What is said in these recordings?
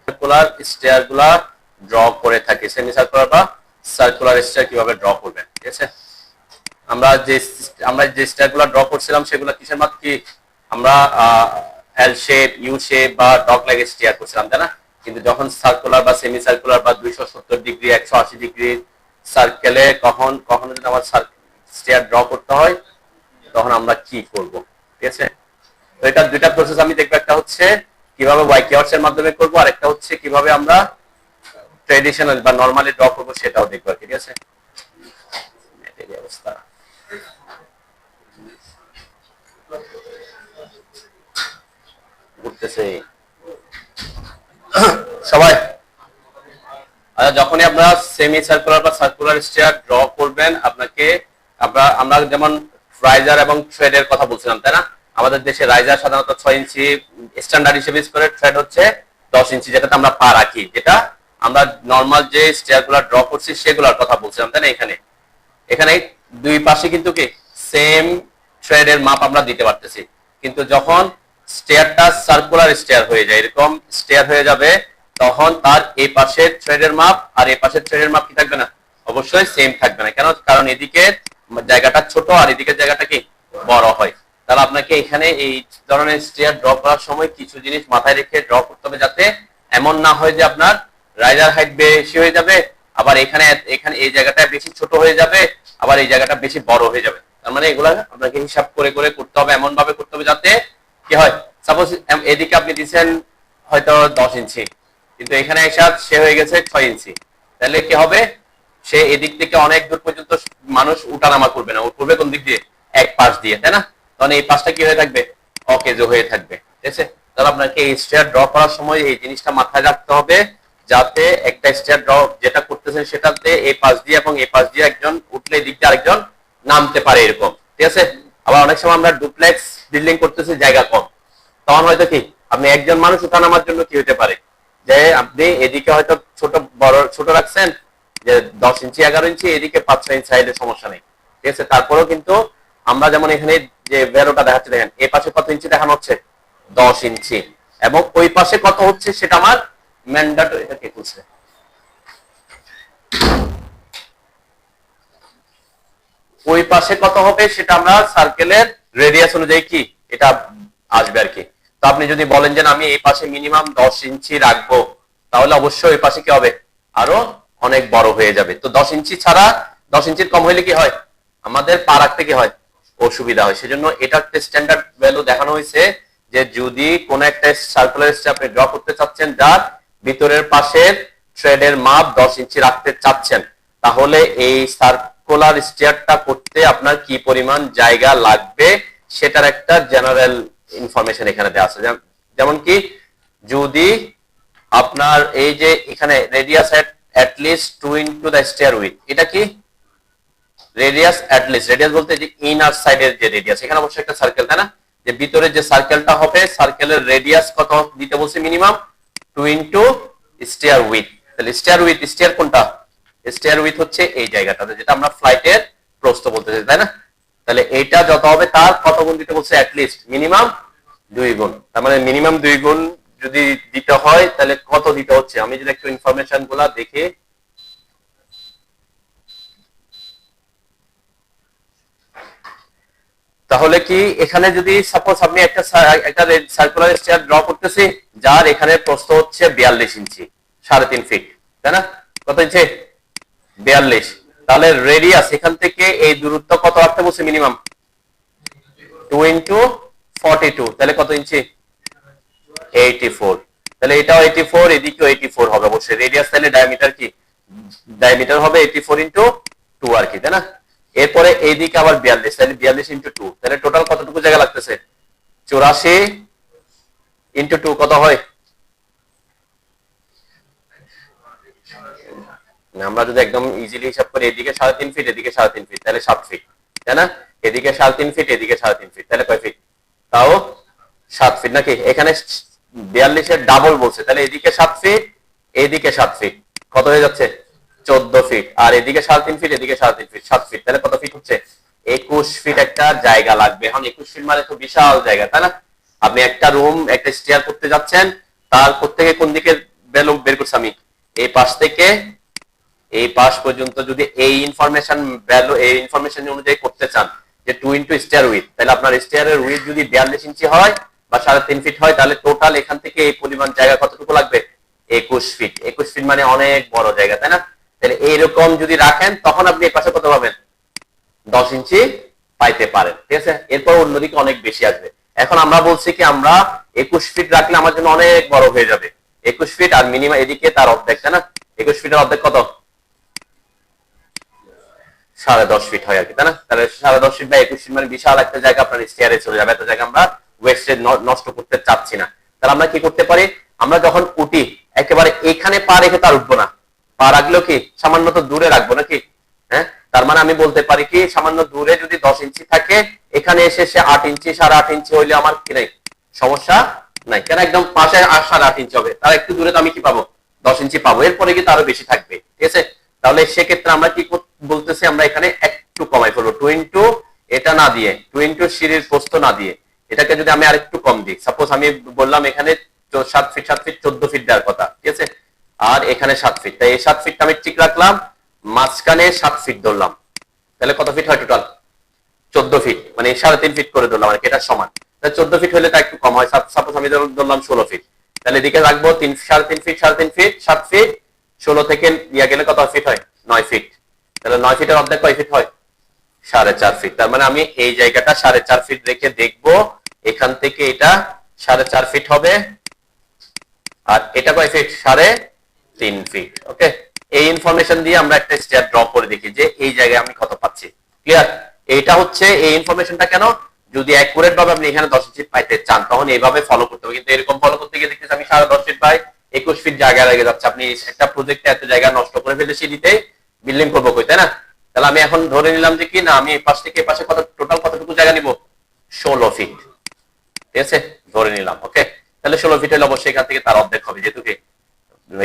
Circular stair গুলা draw করে থাকি। সেমি সার্কুলার বা সার্কুলার স্টেয়ার কিভাবে ড্র করবেন, ঠিক আছে? আমরা যে স্টেয়ার গুলা ড্র করছিলাম সেগুলো কিসের মাপ কি? আমরা এল শেপ, ইউ শেপ বা ডগ লেগ স্টেয়ার করছিলাম, তাই না? কিন্তু যখন সার্কুলার বা সেমি সার্কুলার বা 270 ডিগ্রি 180 ডিগ্রি সার্কেলে কখনো যদি আমার স্টেয়ার ড্র করতে হয় তখন আমরা কি করব, ঠিক আছে? তো এটা দুইটা প্রসেস আমি দেখবো। একটা হচ্ছে কিভাবে ওয়াই কিওয়ার্ডস এর মাধ্যমে করব, আর একটা হচ্ছে কিভাবে আমরা ট্রেডিশনাল বা নরমালি ড্র করব সেটাও দেখবো, ঠিক আছে? এই অবস্থা ঘুরতেছে সবাই। যখনই আপনারা সেমি সার্কুলার বা সার্কুলার স্টেয়ার ড্র করবেন, আমরা যেমন রাইজার এবং থ্রেডের কথা বলছিলাম, তাই না? আমাদের দেশে রাইজার সাধারণত 6 ইঞ্চি স্ট্যান্ডার্ড হিসেবে ইউজ করে, থ্রেড হচ্ছে 10 ইঞ্চি, যেটাতে আমরা পা রাখি, যেটা আমরা নর্মাল যে স্টেয়ার গুলা ড্র করছি সেগুলোর কথা বলছিলাম, তাই না? এখানে দুই পাশে কিন্তু কি সেম থ্রেডের মাপ আমরা দিতে পারতেছি। কিন্তু যখন স্টেয়ারটা সার্কুলার স্টেয়ার হয়ে যায়, এরকম স্টেয়ার হয়ে যাবে, তখন তার এই পাশের থ্রেডের মাপ আর এই পাশের থ্রেডের মাপ কি থাকবে না? অবশ্যই সেম থাকবে না। কেন? কারণ এদিকে জায়গাটা ছোট আর এদিকে জায়গাটা কি বড় হয়। তাহলে আপনাকে এখানে এই ধরনের স্টেয়ার ড্র করার সময় কিছু জিনিস মাথায় রেখে ড্র করতে হবে, যাতে এমন না হয় যে আপনার রাইজার হাইট বেশি হয়ে যাবে, আবার এখানে এই জায়গাটা বেশি ছোট হয়ে যাবে, আবার এই জায়গাটা বেশি বড় হয়ে যাবে। তার মানে এগুলা আপনাকে হিসাব করে করে করতে হবে, এমন ভাবে করতে হবে যাতে কি হয়। সাপোজ এদিকে আপনি দিচ্ছেন হয়তো 10 ইঞ্চি, কিন্তু এখানে এসে সে হয়ে গেছে 6 ইঞ্চি, তাহলে কি হবে? সে এদিক থেকে অনেক দূর পর্যন্ত মানুষ উঠানামা করবে না, করবে কোন দিক দিয়ে? এক পাশ দিয়ে, তাই না? তখন এই পাশটা কি হয়ে থাকবে? অকেজো হয়ে থাকবে, ঠিক আছে? তাহলে আপনাকে এই স্টেয়ার ড্র করার সময় এই জিনিসটা মাথায় রাখতে হবে, যাতে একটা স্টেয়ার ড্র যেটা করতেছেন সেটাতে এই পাশ দিয়ে এবং এই পাশ দিয়ে একজন উঠলে এই দিক দিয়ে আরেকজন নামতে পারে, এরকম, ঠিক আছে? আবার অনেক সময় আমরা ডুপ্লেক্স বিল্ডিং করতেছি, জায়গা কম, তখন হয়তো কি আপনি একজন মানুষ উঠানামার জন্য কি হতে পারে যে আপনি এদিকে হয়তো ছোট রাখছেন যে 10 ইঞ্চি 11 ইঞ্চি, এদিকে 5-6 ইঞ্চি চাইলে সমস্যা নেই, ঠিক আছে? তারপরেও কিন্তু আমরা যেমন এখানে যে ভ্যালুটা দেখাচ্ছি, দেখেন এই পাশে কত ইঞ্চি দেখানো হচ্ছে? 10 ইঞ্চি, এবং ওই পাশে কত হচ্ছে সেটা আমার ম্যান্ডেটরি। এটা কে করছে? ওই পাশে কত হবে সেটা আমরা সার্কেলের রেডিয়াস অনুযায়ী কি এটা আসবে আর কি। তো আপনি যদি বলেন যে আমি এই পাশে মিনিমাম 10 ইঞ্চি রাখবো, তাহলে অবশ্যই ওই পাশে কি হবে? আরো অনেক বড় হয়ে যাবে। তো 10 ইঞ্চি ছাড়া 10 ইঞ্চির কম হইলে কি হয়? আমাদের পা রাখতে কি হয়? অসুবিধা হয়। সেজন্য এটা একটা স্ট্যান্ডার্ড ভ্যালু দেখানো হয়েছে যে যদি কোন একটা সার্কুলার স্টেপ আপনি ড্র করতে চাচ্ছেন যার ভিতরের পাশের থ্রেডের মাপ 10 ইঞ্চি রাখতে চাচ্ছেন, তাহলে এই সার্কুলার স্টেয়ারটা করতে আপনার কি পরিমাণ জায়গা লাগবে সেটার একটা জেনারেল ইনফরমেশন এখানে দেওয়া আছে। যেমন কি যদি আপনার এই যে এখানে radius at least 2 into the stair width, এটা কি রেডিয়াস at least, রেডিয়াস বলতে যে ইনার সাইডের যে রেডিয়াস, এখানে অবশ্যই একটা সার্কেল, তাই না? যে ভিতরে যে সার্কেলটা হবে সার্কেলের রেডিয়াস কত দিতে বলছে? Minimum 2 into stair width। তাহলে স্টেয়ার উইথ, স্টেয়ার কোনটা? স্টেয়ার উইথ হচ্ছে এই জায়গাটাতে, যেটা আমরা ফ্লাইটের প্রস্থ বলতেছি, তাই না? তাহলে এইটা যত হবে তার কত গুণ দিতে বলছে? at least মিনিমাম 2 গুণ। তার মানে মিনিমাম 2 গুণ যদি দিতে হয় তাহলে কত দিতে হচ্ছে? আমি যদি একটু ইনফরমেশন গুলা দেখে, তাহলে কি এখানে যদি সাপোজ আপনি একটা সার্কুলার স্টেয়ার ড্র করতেছি যার এখানে প্রস্থ হচ্ছে 42 ইঞ্চি, 3.5 ফিট, তাই না? কত ইঞ্চি? 42। তাহলে রেডিয়াস এখান থেকে এই দূরত্ব কত রাখতে বলছে? মিনিমাম 2 into 42, তাহলে কত ইঞ্চি? 84। তাহলে এটাও 84, এদিকেও 84 হবে অবশ্যই। রেডিয়াস তাহলে ডায়ামিটার কি? ডায়ামিটার হবে 84 into 2 আর কি, তাই না? এরপরে এইদিকে আবার 42, তাহলে 42 into 2, তাহলে টোটাল কতটুকু জায়গা লাগতেছে? 84 into 2 কত হয়? আমরা যদি একদম ইজিলি হিসাব করি, এদিকে 3.5 ফিট, এদিকে 3.5 ফিট, তাহলে 7 ফিট, তাই না? এদিকে 3.5 ফিট, এদিকে 3.5 ফিট, তাহলে কয় ফিট? তাও 7 ফিট নাকি? এখানে 42 এর ডাবল বলছে, তাহলে এদিকে 7 ফিট, এদিকে 7 ফিট, কত হয়ে যাচ্ছে? 14 ফিট। আর এদিকে 3.5 ফিট, এদিকে 3.5 ফিট, 7 ফিট, তাহলে কত ফিট হচ্ছে? 21 ফিট একটা জায়গা লাগবে। এখন 21 ফিট মানে তো বিশাল জায়গা, তাই না? আপনি একটা রুম, একটা স্টেয়ার করতে যাচ্ছেন, তারপর থেকে কোন দিকে বের করছি আমি, এই পাশ থেকে এই পাশ পর্যন্ত যদি এই ইনফরমেশন ভ্যালু এই ইনফরমেশন অনুযায়ী করতে চান যে 2 ইনটু স্টেয়ার উইথ, তাহলে আপনার স্টেয়ারের উইথ যদি 42 ইঞ্চি হয় বা 3.5 ফিট হয়, তাহলে টোটাল এখান থেকে এই পরিমাণ জায়গা কতটুকু লাগবে? 21 ফিট। 21 ফিট মানে অনেক বড় জায়গা, তাই না? তাহলে এইরকম যদি রাখেন তখন আপনি এই পাশে কত পাবেন? 10 ইঞ্চি পাইতে পারেন, ঠিক আছে? এরপর অন্যদিকে অনেক বেশি আসবে। এখন আমরা বলছি কি আমরা 21 ফিট রাখলে আমার জন্য অনেক বড় হয়ে যাবে। 21 ফিট আর মিনিমাম এদিকে তার অর্ধেক, তাই না? 21 ফিটের অর্ধেক কত? 10.5 ফিট হয় আর কি, তাই না? তাহলে 10.5 ফিট বা 21 ফিট মানে বিশাল একটা জায়গা আপনার স্টেয়ারে চলে যাবে। এত জায়গা আমরা ওয়েস্টেজ নষ্ট করতে চাচ্ছি না। তাহলে আমরা কি করতে পারি? আমরা যখন উঠি একেবারে এখানে পা রেখে তার উঠবো না, পা রাখলেও কি সামান্য তো দূরে রাখবো নাকি? হ্যাঁ, তার মানে আমি বলতে পারি কি সামান্য দূরে যদি 10 ইঞ্চি থাকে, এখানে এসে সে 8 ইঞ্চি 8.5 ইঞ্চি হইলে আমার কি নাই, সমস্যা নাই। কেন একদম পাশে 8.5 ইঞ্চি হবে, তার একটু দূরে তো আমি কি পাবো? 10 ইঞ্চি পাবো। এরপরে কিন্তু আরো বেশি থাকবে, ঠিক আছে? তাহলে সেক্ষেত্রে আমরা কি বলতেছি, আমরা এখানে একটু কমাই ফেলবো। 2 ইনটু এটা না দিয়ে, 2 ইনটু সিঁড়ির প্রস্থ না দিয়ে, এটাকে যদি আমি আরেকটু কম দিই, সাপোজ আমি বললাম এখানে 7 ফিট 14 ফিট দেওয়ার কথা, ঠিক আছে? আর এখানে 7 ফিট, তাই এই 7 ফিটটা আমি ঠিক রাখলাম, মাঝখানে 7 ফিট ধরলাম, তাহলে কত ফিট হয় টোটাল? 14 ফিট, মানে 3.5 ফিট করে ধরলাম আর কি, এটা সমান। তাহলে 14 ফিট হলে তা একটু কম হয়, সাপোজ আমি ধরলাম 16 ফিট, তাহলে এদিকে রাখবো 3.5 ফিট 3.5 ফিট 7 ফিট, 16 থেকে ইয়া গেলে কত ফিট হয়? 9 ফিট। তাহলে 9 ফিটের অর্ধেক কয় ফিট হয়? 4.5 ফিট। তার মানে আমি এই জায়গাটা 4.5 ফিট রেখে দেখবো, এখান থেকে এটা 4.5 ফিট হবে, আর এটা কয় ফিট? 3.5 ফিট। ওকে, এই ইনফরমেশন দিয়ে আমরা একটা স্টেপ ড্র করে দেখি যে এই জায়গায় আমি কত পাচ্ছি। ক্লিয়ার? এইটা হচ্ছে এই ইনফরমেশনটা কেন, যদি অ্যাকুরেট ভাবে আপনি এখানে 10 ফিট পাইতে চান তখন এইভাবে ফলো করতে হবে। কিন্তু এরকম ফলো করতে গিয়ে দেখতেছি আমি 10.5 ফিট পাই, 21 ফিট জায়গা লেগে যাচ্ছে। আপনি একটা প্রজেক্টে এত জায়গা নষ্ট করে ফেলে সিঁড়িতে বিল্ডিং করবো কই, তাই না? তাহলে আমি এখন ধরে নিলাম যে কি না, আমি এই পাশ থেকে এই পাশে কত টোটাল কতটুকু জায়গা নিব? 16 ফিট, ঠিক আছে? ধরে নিলাম। ওকে, তাহলে 16 ফিট হলে অবশ্যই এখান থেকে তার অর্ধেক হবে, যেহেতু কি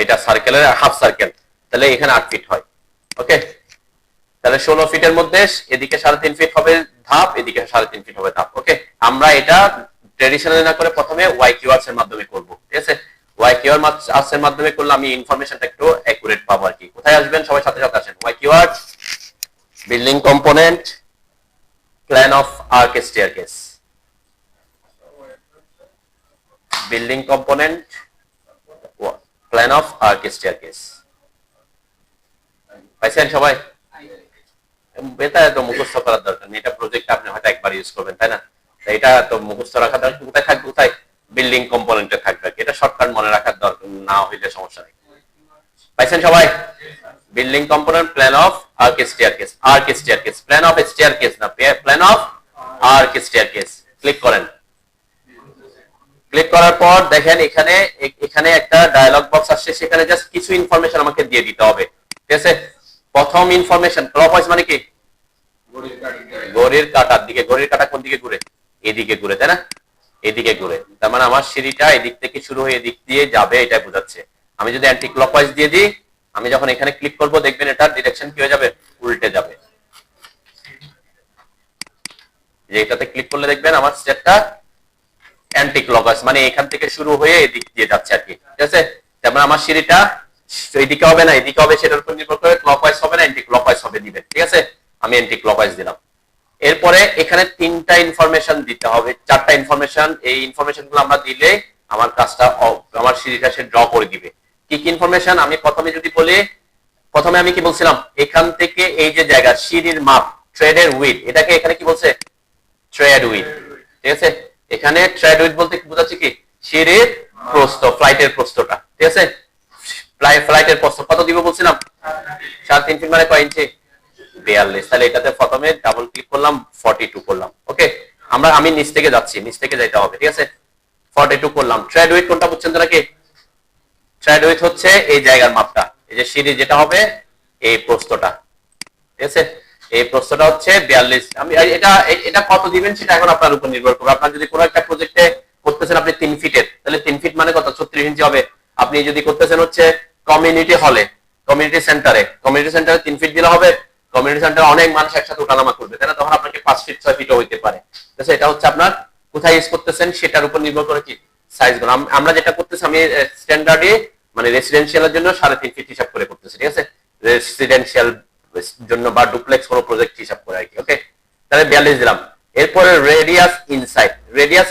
এটা সার্কেলের হাফ সার্কেল, তাহলে এখানে 8 ফিট হয়। ওকে, তাহলে 16 ফিটের মধ্যে এদিকে 3.5 ফিট হবে ধাপ, এদিকে 3.5 ফিট হবে ধাপ। ওকে, আমরা এটা ট্রেডিশনালি না করে প্রথমে ওয়াই কিওয়ার্ডস এর মাধ্যমে করব, ঠিক আছে? ওয়াই কিওয়ার্ডস এর মাধ্যমে করলে আমি ইনফরমেশনটা একটু অ্যাকুরেট পাবো আর কি। কোথায় আসবেন? সবাই সাথে সাথে আসেন। Y keywords, building component, plan of arc staircase, building component, plan of arc staircase. পাইছেন সবাই? এটা তো মুখস্থ করার দরকার নেই, এটা প্রজেক্ট আপনি হয়তো একবার ইউজ করবেন, তাই না? এটা তো মুখস্থ রাখা দরকার। কোথায় থাকবে? কোথায়? বিল্ডিং কম্পোনেন্টে থাকবে। এটা শর্টকাট মনে রাখার দরকার না হইলে সমস্যা নেই। পাইছেন সবাই? Building component, plan of arc staircase, arch staircase, plan of staircase না, plan of arc staircase. Click করেন। ক্লিক করার পর দেখেন এখানে এখানে একটা ডায়লগ বক্স আসছে, সেখানে জাস্ট কিছু ইনফরমেশন আমাকে দিয়ে দিতে হবে, ঠিক আছে? প্রথম ইনফরমেশন, ক্লকওয়াইজ মানে কি? ঘড়ির কাঁটার দিকে। ঘড়ির কাঁটা কোন দিকে ঘুরে? এদিকে ঘুরে, তাই না? এদিকে ঘুরে, তার মানে আমার সিঁড়িটা এদিক থেকে শুরু হয়ে এদিক দিয়ে যাবে, এটা বোঝাচ্ছে। আমি যদি অ্যান্টি ক্লকওয়াইজ দিয়ে দিই, আমি যখন এখানে ক্লিক করব দেখবেন এটার ডিরেকশন কি হয়ে যাবে? উল্টে যাবে। যে এটাতে ক্লিক করলে দেখবেন আমার স্টেপটা অ্যান্টি ক্লকওয়াইজ, মানে এখান থেকে শুরু হয়ে এদিক দিয়ে যাচ্ছে আর কি, ঠিক আছে? যেমন আমার সিঁড়িটা এইদিকে হবে না এদিকে হবে, সেটার উপর নির্ভর করে ক্লকওয়াইজ হবে না অ্যান্টি ক্লকওয়াইজ হবে দিবেন, ঠিক আছে? আমি অ্যান্টি ক্লকওয়াইজ দিলাম। এরপরে এখানে 3টা ইনফরমেশন দিতে হবে, 4টা ইনফরমেশন। এই ইনফরমেশনগুলো আমরা দিলে আমার কাজটা আমার সিঁড়িটা সে ড্র করে দিবে। কি কি ইনফরমেশন? আমি প্রথমে যদি বলি, প্রথমে আমি কি বলছিলাম, এখান থেকে এই যে জায়গা সিঁড়ির মাপ, ট্রেডের উইথ, এটাকে এখানে কি বলছে? ট্রেড উইথ, ঠিক আছে? এখানে ট্রেড উইথ বলতে বুঝাচ্ছে কি? সিঁড়ির প্রস্থ, ফ্লাইটের প্রস্থটা, ঠিক আছে? ফ্লাইটের প্রস্থ কত দিব বলছিলাম? 3.5 ফিট মানে কয় ইঞ্চি? 42। তাহলে এটাতে প্রথমে ডাবল ক্লিক করলাম, 42 করলাম। ওকে, আমি নিচ থেকে যাচ্ছি, নিচ থেকে যাইতে হবে, ঠিক আছে? 42 করলাম। ট্রেড উইথ কোনটা বুঝছেন তো নাকি? ট্রেড উইথ হচ্ছে এই জায়গার মাপটা, এই যে সিঁড়ি যেটা হবে এই প্রস্থটা, ঠিক আছে? এই প্রস্থটা হচ্ছে 42। আমি এটা এটা কত দিবেন সেটা এখন আপনার উপর নির্ভর করবে। আপনার যদি কোনো একটা প্রজেক্টে করতেছেন আপনি 3 ফিটের, তাহলে 3 ফিট মানে কত? 36 ইঞ্চি হবে। আপনি যদি করতেছেন হচ্ছে কমিউনিটি হলে, কমিউনিটি সেন্টারে, কমিউনিটি সেন্টারে 3 ফিট দিলে হবে? কমিউনিটি সেন্টারে অনেক মানুষ একসাথে ওঠানামা করবে, তাই না? তখন আপনাকে 5 ফিট 6 ফিটও হইতে পারে, ঠিক আছে? এটা হচ্ছে আপনার কোথায় ইউজ করতেছেন সেটার উপর নির্ভর করে কি সাইজগুলো আমরা যেটা করতেছি, আমি স্ট্যান্ডার্ডে মানে রেসিডেন্সিয়ালের জন্য 3.5 ফিট হিসাব করে করতেছি, ঠিক আছে, রেসিডেন্সিয়াল জন্য বা ডুপ্লেক্স কোনো প্রজেক্ট হিসাব করে আর কি। ওকে, তাহলে 42 দিলাম। এরপরে রেডিয়াস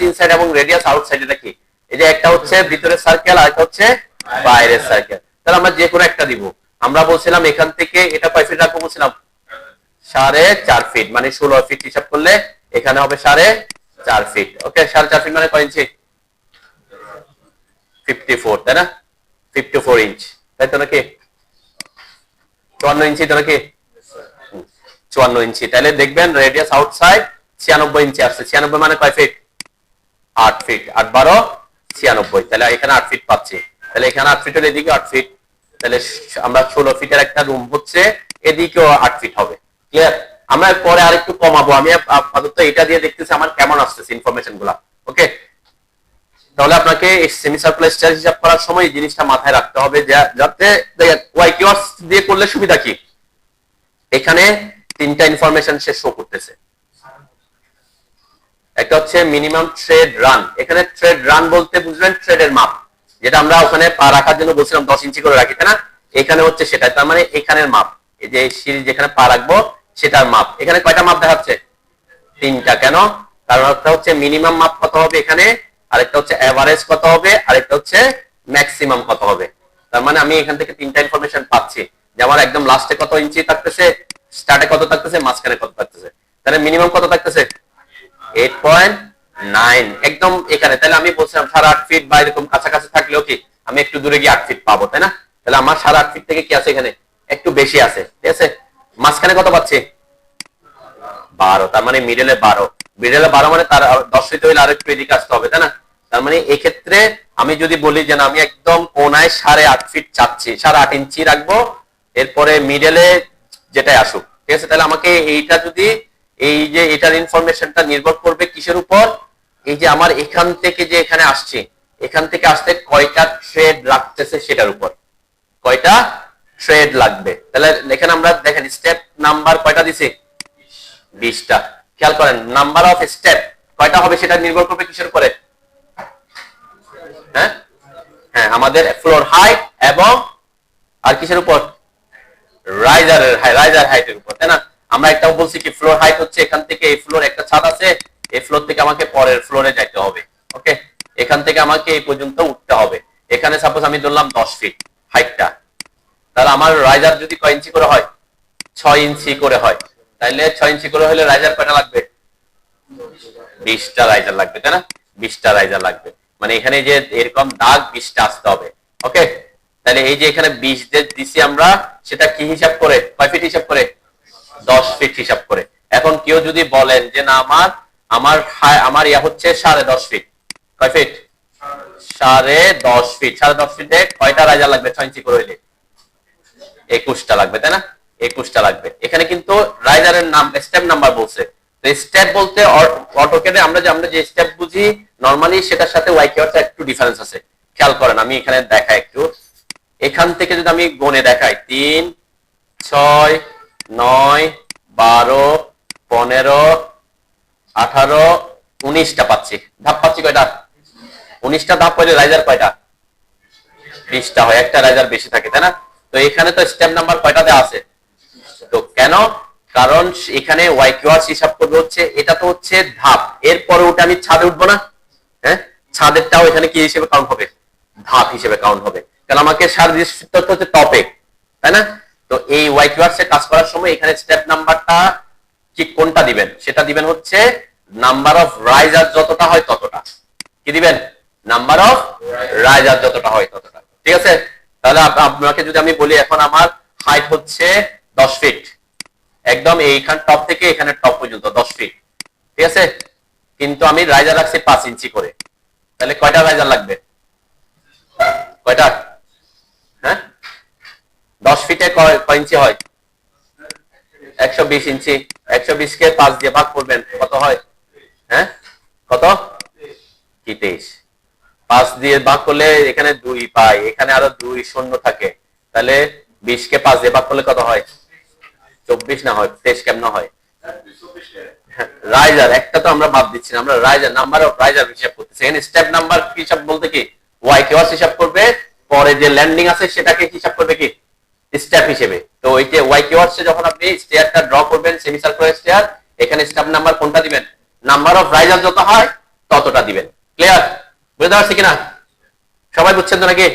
ইনসাইড এবং রেডিয়াস আউটসাইড, এটা কি? এই যে একটা হচ্ছে ভিতরের সার্কেল আর একটা হচ্ছে বাইরের সার্কেল, তাহলে আমরা যে কোনো একটা দিব। আমরা বলছিলাম এখান থেকে এটা কয় ফিট রাখবো বলছিলাম? 4.5 ফিট, মানে 16 ফিট হিসাব করলে এখানে হবে 4.5 ফিট। ওকে, 4.5 ফিট মানে কয় ইঞ্চি? 54, তাই না? 54 ইঞ্চ, তাই তো নাকি? 54 ইঞ্চি তো নাকি? 54 ইঞ্চি। তাহলে দেখবেন রেডিয়াস আউটসাইড 96 ইঞ্চি আসছে। 96 মানে কয় ফিট? 8 ফিট। 8 12 96, তাহলে এখানে 8 ফিট পাচ্ছি। তাহলে এখানে 8 ফিট হলে এদিকে 8 ফিট, তাহলে আমরা 16 ফিটের একটা রুম হচ্ছে, এদিকেও 8 ফিট হবে। ক্লিয়ার? আমরা পরে আরেকটু কমাবো, আমি আপাতত এটা দিয়ে দেখতেছি আমার কেমন আসছে ইনফরমেশন গুলা। ওকে, তাহলে আপনাকে সেমি সার্কুলার স্ট্যাটাস হিসাব করার সময় এই জিনিসটা মাথায় রাখতে হবে, যাতে ওয়াই কিওয়ার্ডস দিয়ে করলে সুবিধা কি, এখানে তিনটা ইনফরমেশন সে শো করতেছে। একটা হচ্ছে মিনিমাম ট্রেড রান, এখানে ট্রেড রান বলতে বুঝবেন ট্রেডের মাপ, যেটা আমরা ওখানে পা রাখার জন্য বলছিলাম 10 ইঞ্চি করে রাখি, তাই না? এখানে হচ্ছে সেটা, তার মানে এখানের মাপ, এই যে সিরিজ যেখানে পা রাখবো সেটার মাপ। এখানে কয়টা মাপ দেখাচ্ছে? 3টা। কেন? কারণ একটা হচ্ছে মিনিমাম মাপ কত হবে এখানে, আরেকটা হচ্ছে এভারেজ কত হবে, আরেকটা হচ্ছে ম্যাক্সিমাম কত হবে। তার মানে আমি এখান থেকে 3টা ইনফরমেশন পাচ্ছি, যে আমার একদম লাস্টে কত ইঞ্চি থাকতেছে, স্টার্টে কত থাকতেছে, মাঝখানে কত থাকতেছে। তাহলে মিনিমাম কত থাকতেছে? 8.9 একদম এখানে। তাহলে আমি বলছিলাম 8.5 ফিট বা এরকম কাছাকাছি থাকলেও কি আমি একটু দূরে গিয়ে 8 ফিট পাবো, তাই না? তাহলে আমার 8.5 ফিট থেকে কি আছে এখানে একটু বেশি আছে, ঠিক আছে। মাঝখানে কত পাচ্ছি? 12, তার মানে মিডলে 12। মিডলে 12 মানে তার 10 ফিট হইলে আরেকটু এদিকে আসতে হবে, তাই না? তার মানে এই ক্ষেত্রে আমি যদি বলি যে না আমি একদম কোনায় 8.5 ফিট চাচ্ছি, 8.5 ইঞ্চি রাখবো, এরপরে মিডলে যেটাই আসুক, ঠিক আছে। তাহলে আমাকে এইটা যদি এই যে এটার ইনফরমেশনটা নির্ভর করবে কিসের উপর? এই যে আমার এখান থেকে যে এখানে আসছে, এখান থেকে আসতে কয়টা থ্রেড লাগতেছে সেটার উপর, কয়টা থ্রেড লাগবে। তাহলে এখানে আমরা দেখেন স্টেপ নাম্বার কয়টা দিছি? 20টা। খেয়াল করেন নাম্বার অফ স্টেপ কয়টা হবে সেটা নির্ভর করবে কিসের উপরে? হ্যাঁ হ্যাঁ, আমাদের ফ্লোর হাইট এবং আর কিসের উপর? রাইজার হাইটের উপর, তাই না? আমরা একটাও বলছি কি ফ্লোর হাইট হচ্ছে এখান থেকে এই ফ্লোর একটা ছাদ আছে, এই ফ্লোর থেকে আমাকে পরের ফ্লোরে যাইতে হবে। ওকে, এখান থেকে আমাকে এই পর্যন্ত উঠতে হবে। এখানে সাপোজ আমি ধরলাম 10 ফিট হাইটটা, তাহলে আমার রাইজার যদি কয় ইঞ্চি করে হয়? 6 ইঞ্চি করে হয়। তাইলে 6 ইঞ্চি করে হলে রাইজার কয়টা লাগবে? 20টা রাইজার লাগবে, তাই না? 20টা রাইজার লাগবে, মানে এখানে যে এরকম দাগ 20টা আসতে হবে। ওকে, তাহলে এই যে এখানে 20 যে দিছি আমরা, সেটা কি হিসাব করে? কয় ফিট হিসাব করে? 10 ফিট হিসাব করে। এখন কেউ যদি বলেন যে না আমার আমার আমার ইয়া হচ্ছে 10.5 ফিট, কয় ফিট? 10.5 ফিট। 10.5 ফিটে কয়টা রাইজার লাগবে 6 ইঞ্চি করে হইলে? 21টা লাগবে, তাই না? 21টা লাগবে। এখানে কিন্তু রাইজারের নাম স্টেপ নাম্বার বলছে। তো স্টেপ বলতে অটোক্যাডে আমরা যে স্টেপ বুঝি নরমালি, সেটার সাথে ওয়াই কিওয়ার্ডটা একটু ডিফারেন্স আছে। খেয়াল করেন, আমি এখানে দেখাই একটু, এখান থেকে যদি আমি গণে দেখাই 3 6 9 12 15 18 19টা পাচ্ছি, ধাপ পাচ্ছি কয়টা? 19টা ধাপ হইলে রাইজার কয়টা? 20টা হয়, একটা রাইজার বেশি থাকে, তাই না? তো এখানে তো স্টেপ নাম্বার কয়টাতে আছে? তো কেন? কারণ এখানে ওয়াই কিওয়ার্ডস হিসাব করবে হচ্ছে, এটা তো হচ্ছে ধাপ, এরপরে ওটা আমি ছাদে উঠবো না? হ্যাঁ, ছাদেরটাও এখানে কি হিসেবে কাউন্ট হবে? ধাপ হিসেবে কাউন্ট হবে, কারণ আমাকে সার্ভিস হচ্ছে টপে, তাই না? তো এই ওয়াই কিওয়ার্ডস এ কাজ করার সময় এখানে স্টেপ নাম্বারটা ঠিক কোনটা দিবেন? সেটা দিবেন হচ্ছে নাম্বার অফ রাইজার যতটা হয় ততটা। কি দিবেন? নাম্বার অফ রাইজার যতটা হয় ততটা, ঠিক আছে। তাহলে আপনাকে যদি আমি বলি এখন আমার হাইট হচ্ছে 10 ফিট, একদম এইখান টপ থেকে এখানে টপ পর্যন্ত 10 ফিট, ঠিক আছে, কিন্তু আমি রাইজার রাখছি 5 ইঞ্চি করে, তাহলে কয়টা রাইজার লাগবে? কয়টা? হ্যাঁ, 10 ফিটে কয় ইঞ্চি হয়? 120 ইঞ্চি। 120 কে 5 দিয়ে ভাগ করবেন, কত হয়? হ্যাঁ, কত? কি 23? 5 দিয়ে ভাগ করলে এখানে 2 পাই, এখানে আরো 2 শূন্য থাকে, তাহলে 20 কে 5 দিয়ে ভাগ করলে কত হয়? 24 না হয় 23? কেমন হয়? রাইজার একটা তো আমরা বাদ দিচ্ছি না, আমরা রাইজার নাম্বার অফ রাইজার হিসাব করতেছি। এখানে স্টেপ নাম্বার হিসাব বলতে কি ওয়াই কিওয়ার্ড হিসাব করবে, পরে যে ল্যান্ডিং আছে সেটাকে হিসাব করবে কি স্টেপ হিসেবে। তো ওই যে ওয়াই কিওয়ার্ডসে যখন আপনি স্টেয়ারটা ড্র করবেন সেমি সার্কুলার স্টেয়ার, এখানে স্টেপ নাম্বার কোনটা দিবেন, নাম্বার অফ রাইজার যত হয় ততটা দিবেন। ক্লিয়ার? বুঝতে পারছি কিনা? সবাই বুঝছেন তো নাকি?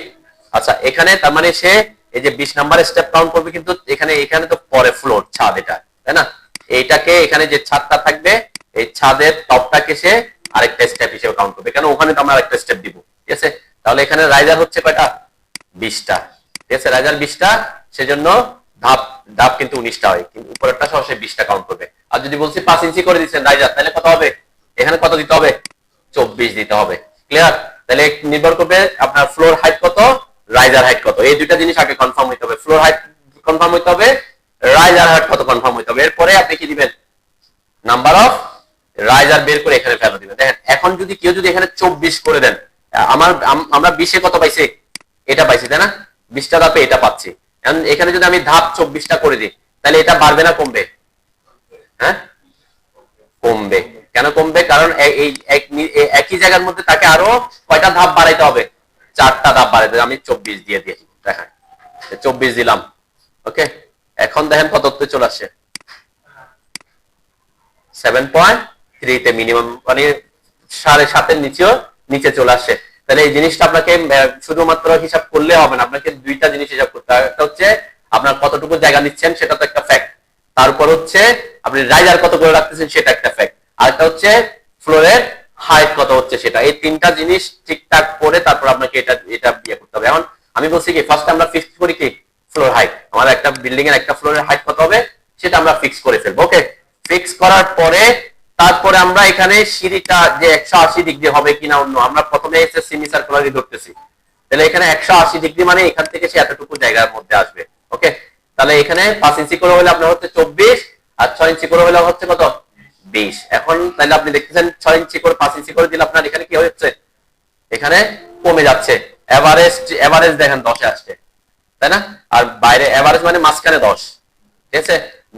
আচ্ছা, এখানে তার মানে সে এই যে 20 নাম্বার স্টেপ কাউন্ট করবে, কিন্তু এখানে তো পরে ফ্লোর ছাদ এটা, তাই না? এইটাকে এখানে যে ছাদটা থাকবে এই ছাদের টপটাকে সে আরেকটা স্টেপ হিসেবে কাউন্ট করবে, কেন ওখানে তো আমরা আরেকটা স্টেপ দিব। ঠিক আছে? তাহলে এখানে রাইজার হচ্ছে কয়টা? 20টা। ঠিক আছে, রাইজার 20টা, সেজন্য ধাপ ধাপ কিন্তু 19টা হয়, কিন্তু উপরেরটা সহ সে 20টা কাউন্ট করবে। আর যদি বলছি 5 ইঞ্চি করে দিচ্ছেন রাইজার, তাহলে কত হবে? এখানে কত দিতে হবে? 24 দিতে হবে। ক্লিয়ার? তাহলে নির্ভর করবে আপনার ফ্লোর হাইট কত, রাইজার হাইট কত, এই দুইটা জিনিস আগে কনফার্ম হইতে হবে। ফ্লোর হাইট কনফার্ম হইতে হবে, রাইজার হাইট কত কনফার্ম হইতে হবে। এরপরে আপনি কি দিবেন, নাম্বার অফ রাইজার বের করে এখানে ভ্যালু দিবেন। দেখেন এখন যদি কেউ যদি এখানে 24 করে দেন, আমরা 20-এ কত পাইছি? এটা পাইছি, তাই না? 20টা ধাপে এটা পাচ্ছি। এখানে যদি আমি ধাপ 24টা করে দিই, তাহলে এটা বাড়বে না কমবে? হ্যাঁ, কমবে। কেন কমবে? কারণ এই একই জায়গার মধ্যে তাকে আরো কয়টা ধাপ বাড়াইতে হবে? 4টা ধাপ বাড়াইতে হবে। আমি 24 দিয়ে দিই, দেখেন 24 দিলাম। ওকে, এখন দেখেন কত চলে আসছে, 7.3 তে মিনিমাম, মানে 7.5-এর নিচে চলে আসছে। তাহলে এই জিনিসটা আপনাকে শুধুমাত্র হিসাব করলে হবে না, আপনাকে দুইটা জিনিস হিসাব করতে হবে। একটা হচ্ছে আপনার কতটুকু জায়গা নিচ্ছেন, সেটা তো একটা ফ্যাক্ট। তারপর হচ্ছে আপনি রাইজার কত করে রাখতেছেন, সেটা একটা ফ্যাক্ট। আরেকটা হচ্ছে ফ্লোরের হাইট কত হচ্ছে সেটা। এই তিনটা জিনিস ঠিকঠাক করে তারপর আপনাকে এটা বিয়ে করতে হবে। এখন আমি বলছি কি, ফার্স্ট আমরা ফিক্স করি কি ফ্লোর হাইট, আমার একটা বিল্ডিং এর একটা ফ্লোরের হাইট কত হবে সেটা আমরা ফিক্স করে ফেলবো। ওকে, ফিক্স করার পরে তারপরে আমরা এখানে সিঁড়িটা যে 180 ডিগ্রি হবে কিনা অন্য, আমরা প্রথমে এসে সেমি সার্কুলারই ধরতেছি। তাহলে এখানে 180 ডিগ্রি মানে এখান থেকে সে এতটুকু জায়গার মধ্যে আসবে। ওকে, তাহলে এখানে 5 ইঞ্চি করে হলে আপনার হচ্ছে 24, আর 6 ইঞ্চি করে হলে হচ্ছে কত, 20। এখন তাহলে আপনি দেখতেছেন 6 ইঞ্চি করে 5 ইঞ্চি করে দিলে আপনার এখানে কি হচ্ছে, এখানে কমে যাচ্ছে। এভারেজ দেখেন 10-এ আসছে, তাই না? আর বাইরে এভারেজ মানে মাঝখানে 10। ঠিক আছে,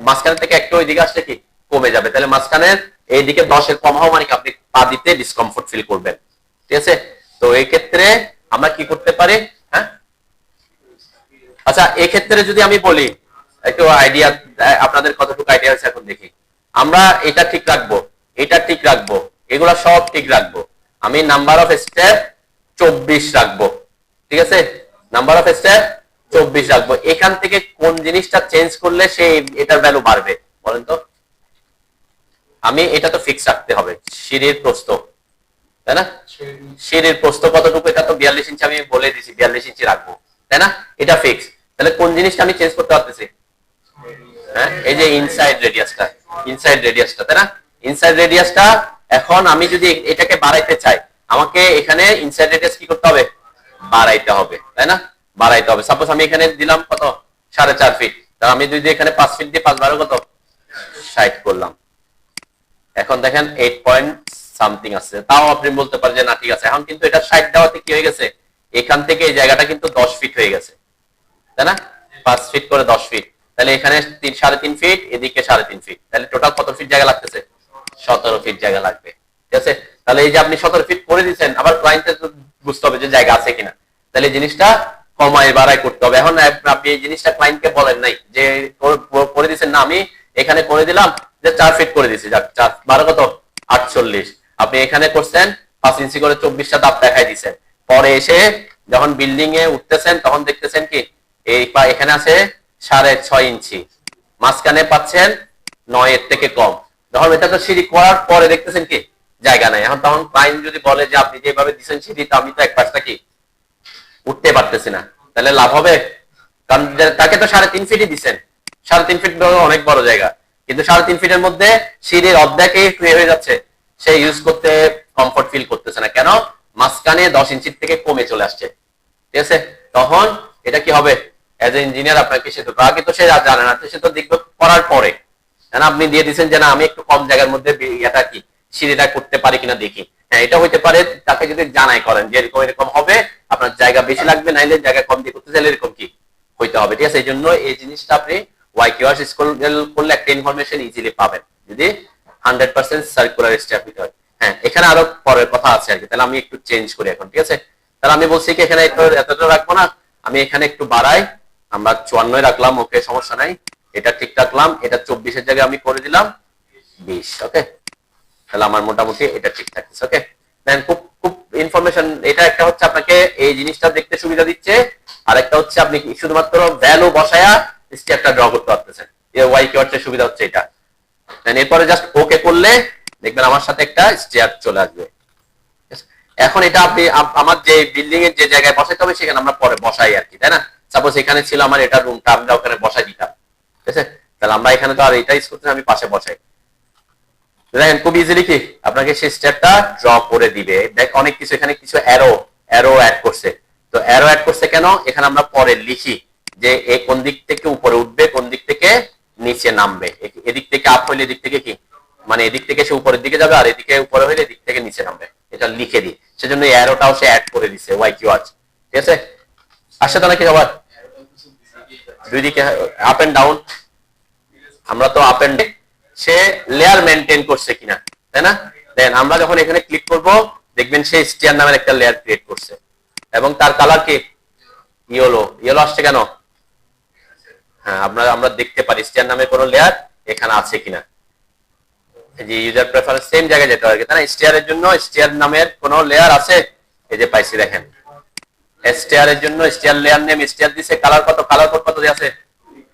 মাঝখানে থেকে একটু ওইদিকে আসলে কি কমে যাবে। তাহলে মাঝখানের এইদিকে 10-এর কম হওয়া মানে কি আপনি পা দিতে ডিসকমফোর্ট ফিল করবেন। ঠিক আছে, তো এই ক্ষেত্রে আমরা কি করতে পারি? হ্যাঁ, আচ্ছা, এই ক্ষেত্রে যদি আমি বলি একটু আইডিয়া, আপনাদের কতটুকু আইডিয়া আছে এখন দেখি। আমরা এটা ঠিক রাখবো, এটা ঠিক রাখবো, এগুলা সব ঠিক রাখবো। আমি নাম্বার অফ স্টেপ 24 রাখবো। ঠিক আছে, নাম্বার অফ স্টেপ 24 রাখবো। এখান থেকে কোন জিনিসটা চেঞ্জ করলে সে এটার ভ্যালু বাড়বে বলেন তো? আমি এটা তো ফিক্স রাখতে হবে, সিঁড়ির প্রস্থ, তাই না? সিঁড়ির প্রস্থ কতটুকু, এটা তো 42 ইঞ্চি আমি বলে দিছি, 42 ইঞ্চি রাখবো, তাই না? এটা ফিক্স। তাহলে কোন জিনিসটা আমি চেঞ্জ করতে পারতেছি? হ্যাঁ, এই যে ইনসাইড রেডিয়াসটা, তাই না? ইনসাইড রেডিয়াসটা এখন আমি যদি এটাকে বাড়াইতে চাই, আমাকে এখানে ইনসাইড রেডিয়াস কি করতে হবে? বাড়াইতে হবে, তাই না? বাড়াইতে হবে। সাপোজ আমি এখানে দিলাম কত, 4.5 ফিট, তাহলে আমি যদি এখানে 5 ফিট দিয়ে 5 বারো কত 60 করলাম। এখন দেখেন 8 পয়েন্ট সামথিং আছে, তাও আপনি বলতে পারেন যে না ঠিক আছে। এখন কিন্তু এটা 60 দেওয়াতে কি হয়ে গেছে, এখান থেকে এই জায়গাটা কিন্তু 10 ফিট হয়ে গেছে, তাই না? 5 ফিট করে 10 ফিট, তাহলে এখানে 3.5 ফিট, এদিকে 3.5 ফিট, তাহলে টোটাল কত ফিট জায়গা লাগতেছে? 17 ফিট জায়গা লাগবে। ঠিক আছে, তাহলে এই যে আপনি 17 ফিট করে দিচ্ছেন, আবার ক্লায়েন্টের বুঝতে হবে যে জায়গা আছে কিনা, তাহলে এই জিনিসটা কমাই বাড়াই করতে হবে। এখন আপনি এই জিনিসটা ক্লায়েন্টকে বলেন নাই যে করে দিচ্ছেন, না আমি এখানে করে দিলাম যে 4 ফিট করে দিচ্ছি, 4 বারো কত 48। আপনি এখানে করছেন 5 ইঞ্চি করে 24টা ধাপ দেখাই দিচ্ছেন। পরে এসে যখন বিল্ডিং এ উঠতেছেন তখন দেখতেছেন কি এই এখানে আছে 6.5 ইঞ্চি, মাঝখানে পাচ্ছেন 9-এর থেকে কম। যখন এটা তো সিঁড়ি করার পরে দেখতেছেন কি জায়গা নাই। এখন তখন ক্লায়েন্ট যদি বলে যে আপনি যেভাবে দিচ্ছেন সিঁড়ি, তো আমি তো এক পাশটা কি উঠতে পারতেছি না, তাহলে লাভ হবে? কারণ তাকে তো 3.5 ফিটই দিচ্ছেন, 3.5 ফিট অনেক বড় জায়গা, কিন্তু 3.5 ফিটের মধ্যে সিঁড়ির অর্ধেকই ফ্রি হয়ে যাচ্ছে, সে ইউজ করতে কমফর্ট ফিল করতেছে না। কেন? মাঝখানে 10 ইঞ্চির থেকে কমে চলে আসছে। ঠিক আছে, তখন এটা কি হবে? এজ এ ইঞ্জিনিয়ার আপনাকে সে তো আগে তো সে জানে না, সে তো দেখবে করার পরে। আপনি দিয়ে দিচ্ছেন যে না আমি একটু কম জায়গার মধ্যে এটা কি সিঁড়িটা করতে পারি কিনা দেখি। হ্যাঁ, এটা হইতে পারে, তাকে যদি জানাই করেন যে এরকম এরকম হবে, আপনার জায়গা বেশি লাগবে, নাইলে জায়গা কম দিয়ে করতে চাইলে এরকম কি হইতে হবে। ঠিক আছে, এই জন্য এই জিনিসটা আপনি ওয়াই কিওয়ার্ডস স্কুল করলে একটা ইনফরমেশন ইজিলি পাবেন। যদি 100% সার্কুলার স্টেপ নিতে হয়। হ্যাঁ, এখানে আরো পরের কথা আছে আর কি, তাহলে আমি একটু চেঞ্জ করি এখন, ঠিক আছে? তাহলে আমি বলছি কি এখানে এতটা রাখবো না, আমি এখানে একটু বাড়াই, আমরা 54 রাখলাম, ওকে সমস্যা নাই, এটা ঠিক রাখলাম, এটা 24 জায়গায় আমি করে দিলাম 20। ওকে, তাহলে আমার মোটামুটি এটা ঠিক থাকছে। ওকে, দেন খুব খুব ইনফরমেশন, এটা একটা হচ্ছে আপনাকে এই জিনিসটা দেখতে সুবিধা দিচ্ছে, আর একটা হচ্ছে আপনি শুধুমাত্র ভ্যালু বসায়া স্টেপটা ড্র করতে পারতেছেন। এই ওয়াই কিওয়ার্ডের সুবিধা হচ্ছে এটা। দেন এরপরে জাস্ট ওকে করলে দেখবেন আমার সাথে একটা স্টেপ চলে আসবে। এখন এটা আপনি আমার যে বিল্ডিং এর যে জায়গায় বসাইতে হবে সেখানে আমরা পরে বসাই আর কি, তাই না? সাপোজ এখানে ছিল আমার এটা রুমটা, আমরা ওখানে বসাই দিতাম, ঠিক আছে? তাহলে আমরা এখানে তো আর এটা ইউজ করতে, আমি পাশে বসাই। দেখেন খুব ইজিলি কি আপনাকে সেই স্টেপটা ড্র করে দিবে। দেখ অনেক কিছু এখানে কিছু অ্যারো অ্যাড করছে, তো অ্যারো অ্যাড করছে কেন, এখানে আমরা পরে লিখি যে এ কোন দিক থেকে উপরে উঠবে, কোন দিক থেকে নিচে নামবে। এদিক থেকে আপ হইলে এদিক থেকে কি, মানে এদিক থেকে সে উপরের দিকে যাবে, আর এদিকে উপরে হইলে এদিক থেকে নিচে নামবে, এটা লিখে দিই। সেজন্য এই অ্যারোটাও সে অ্যাড করে দিছে ওয়াই কিওয়ার্ড, ঠিক আছে? আসছে তো নাকি সবার দুই দিকে আপ এন্ড ডাউন, আমরা তো আপ এন্ড, সে লেয়ার মেনটেন করছে কিনা, তাই না? দেন আমরা যখন এখানে ক্লিক করব দেখবেন সে স্টিয়ার নামের একটা লেয়ার ক্রিয়েট করছে, এবং তার কালার কি ইয়েলো। ইয়েলো আসছে কেন? হ্যাঁ, আমরা দেখতে পারি স্টিয়ার নামের কোনো লেয়ার এখানে আছে কিনা। এই যে ইউজার প্রেফারেন্স সেম জায়গায় যেতে হবে, তাই না? স্টিয়ারের জন্য স্টিয়ার নামের কোনো লেয়ার আছে, এই যে পাইছি দেখেন, স্টিয়ারের জন্য স্টিয়ার লেয়ার নেম স্টিয়ার দিছে, কালার কত, কালার কোড কত আছে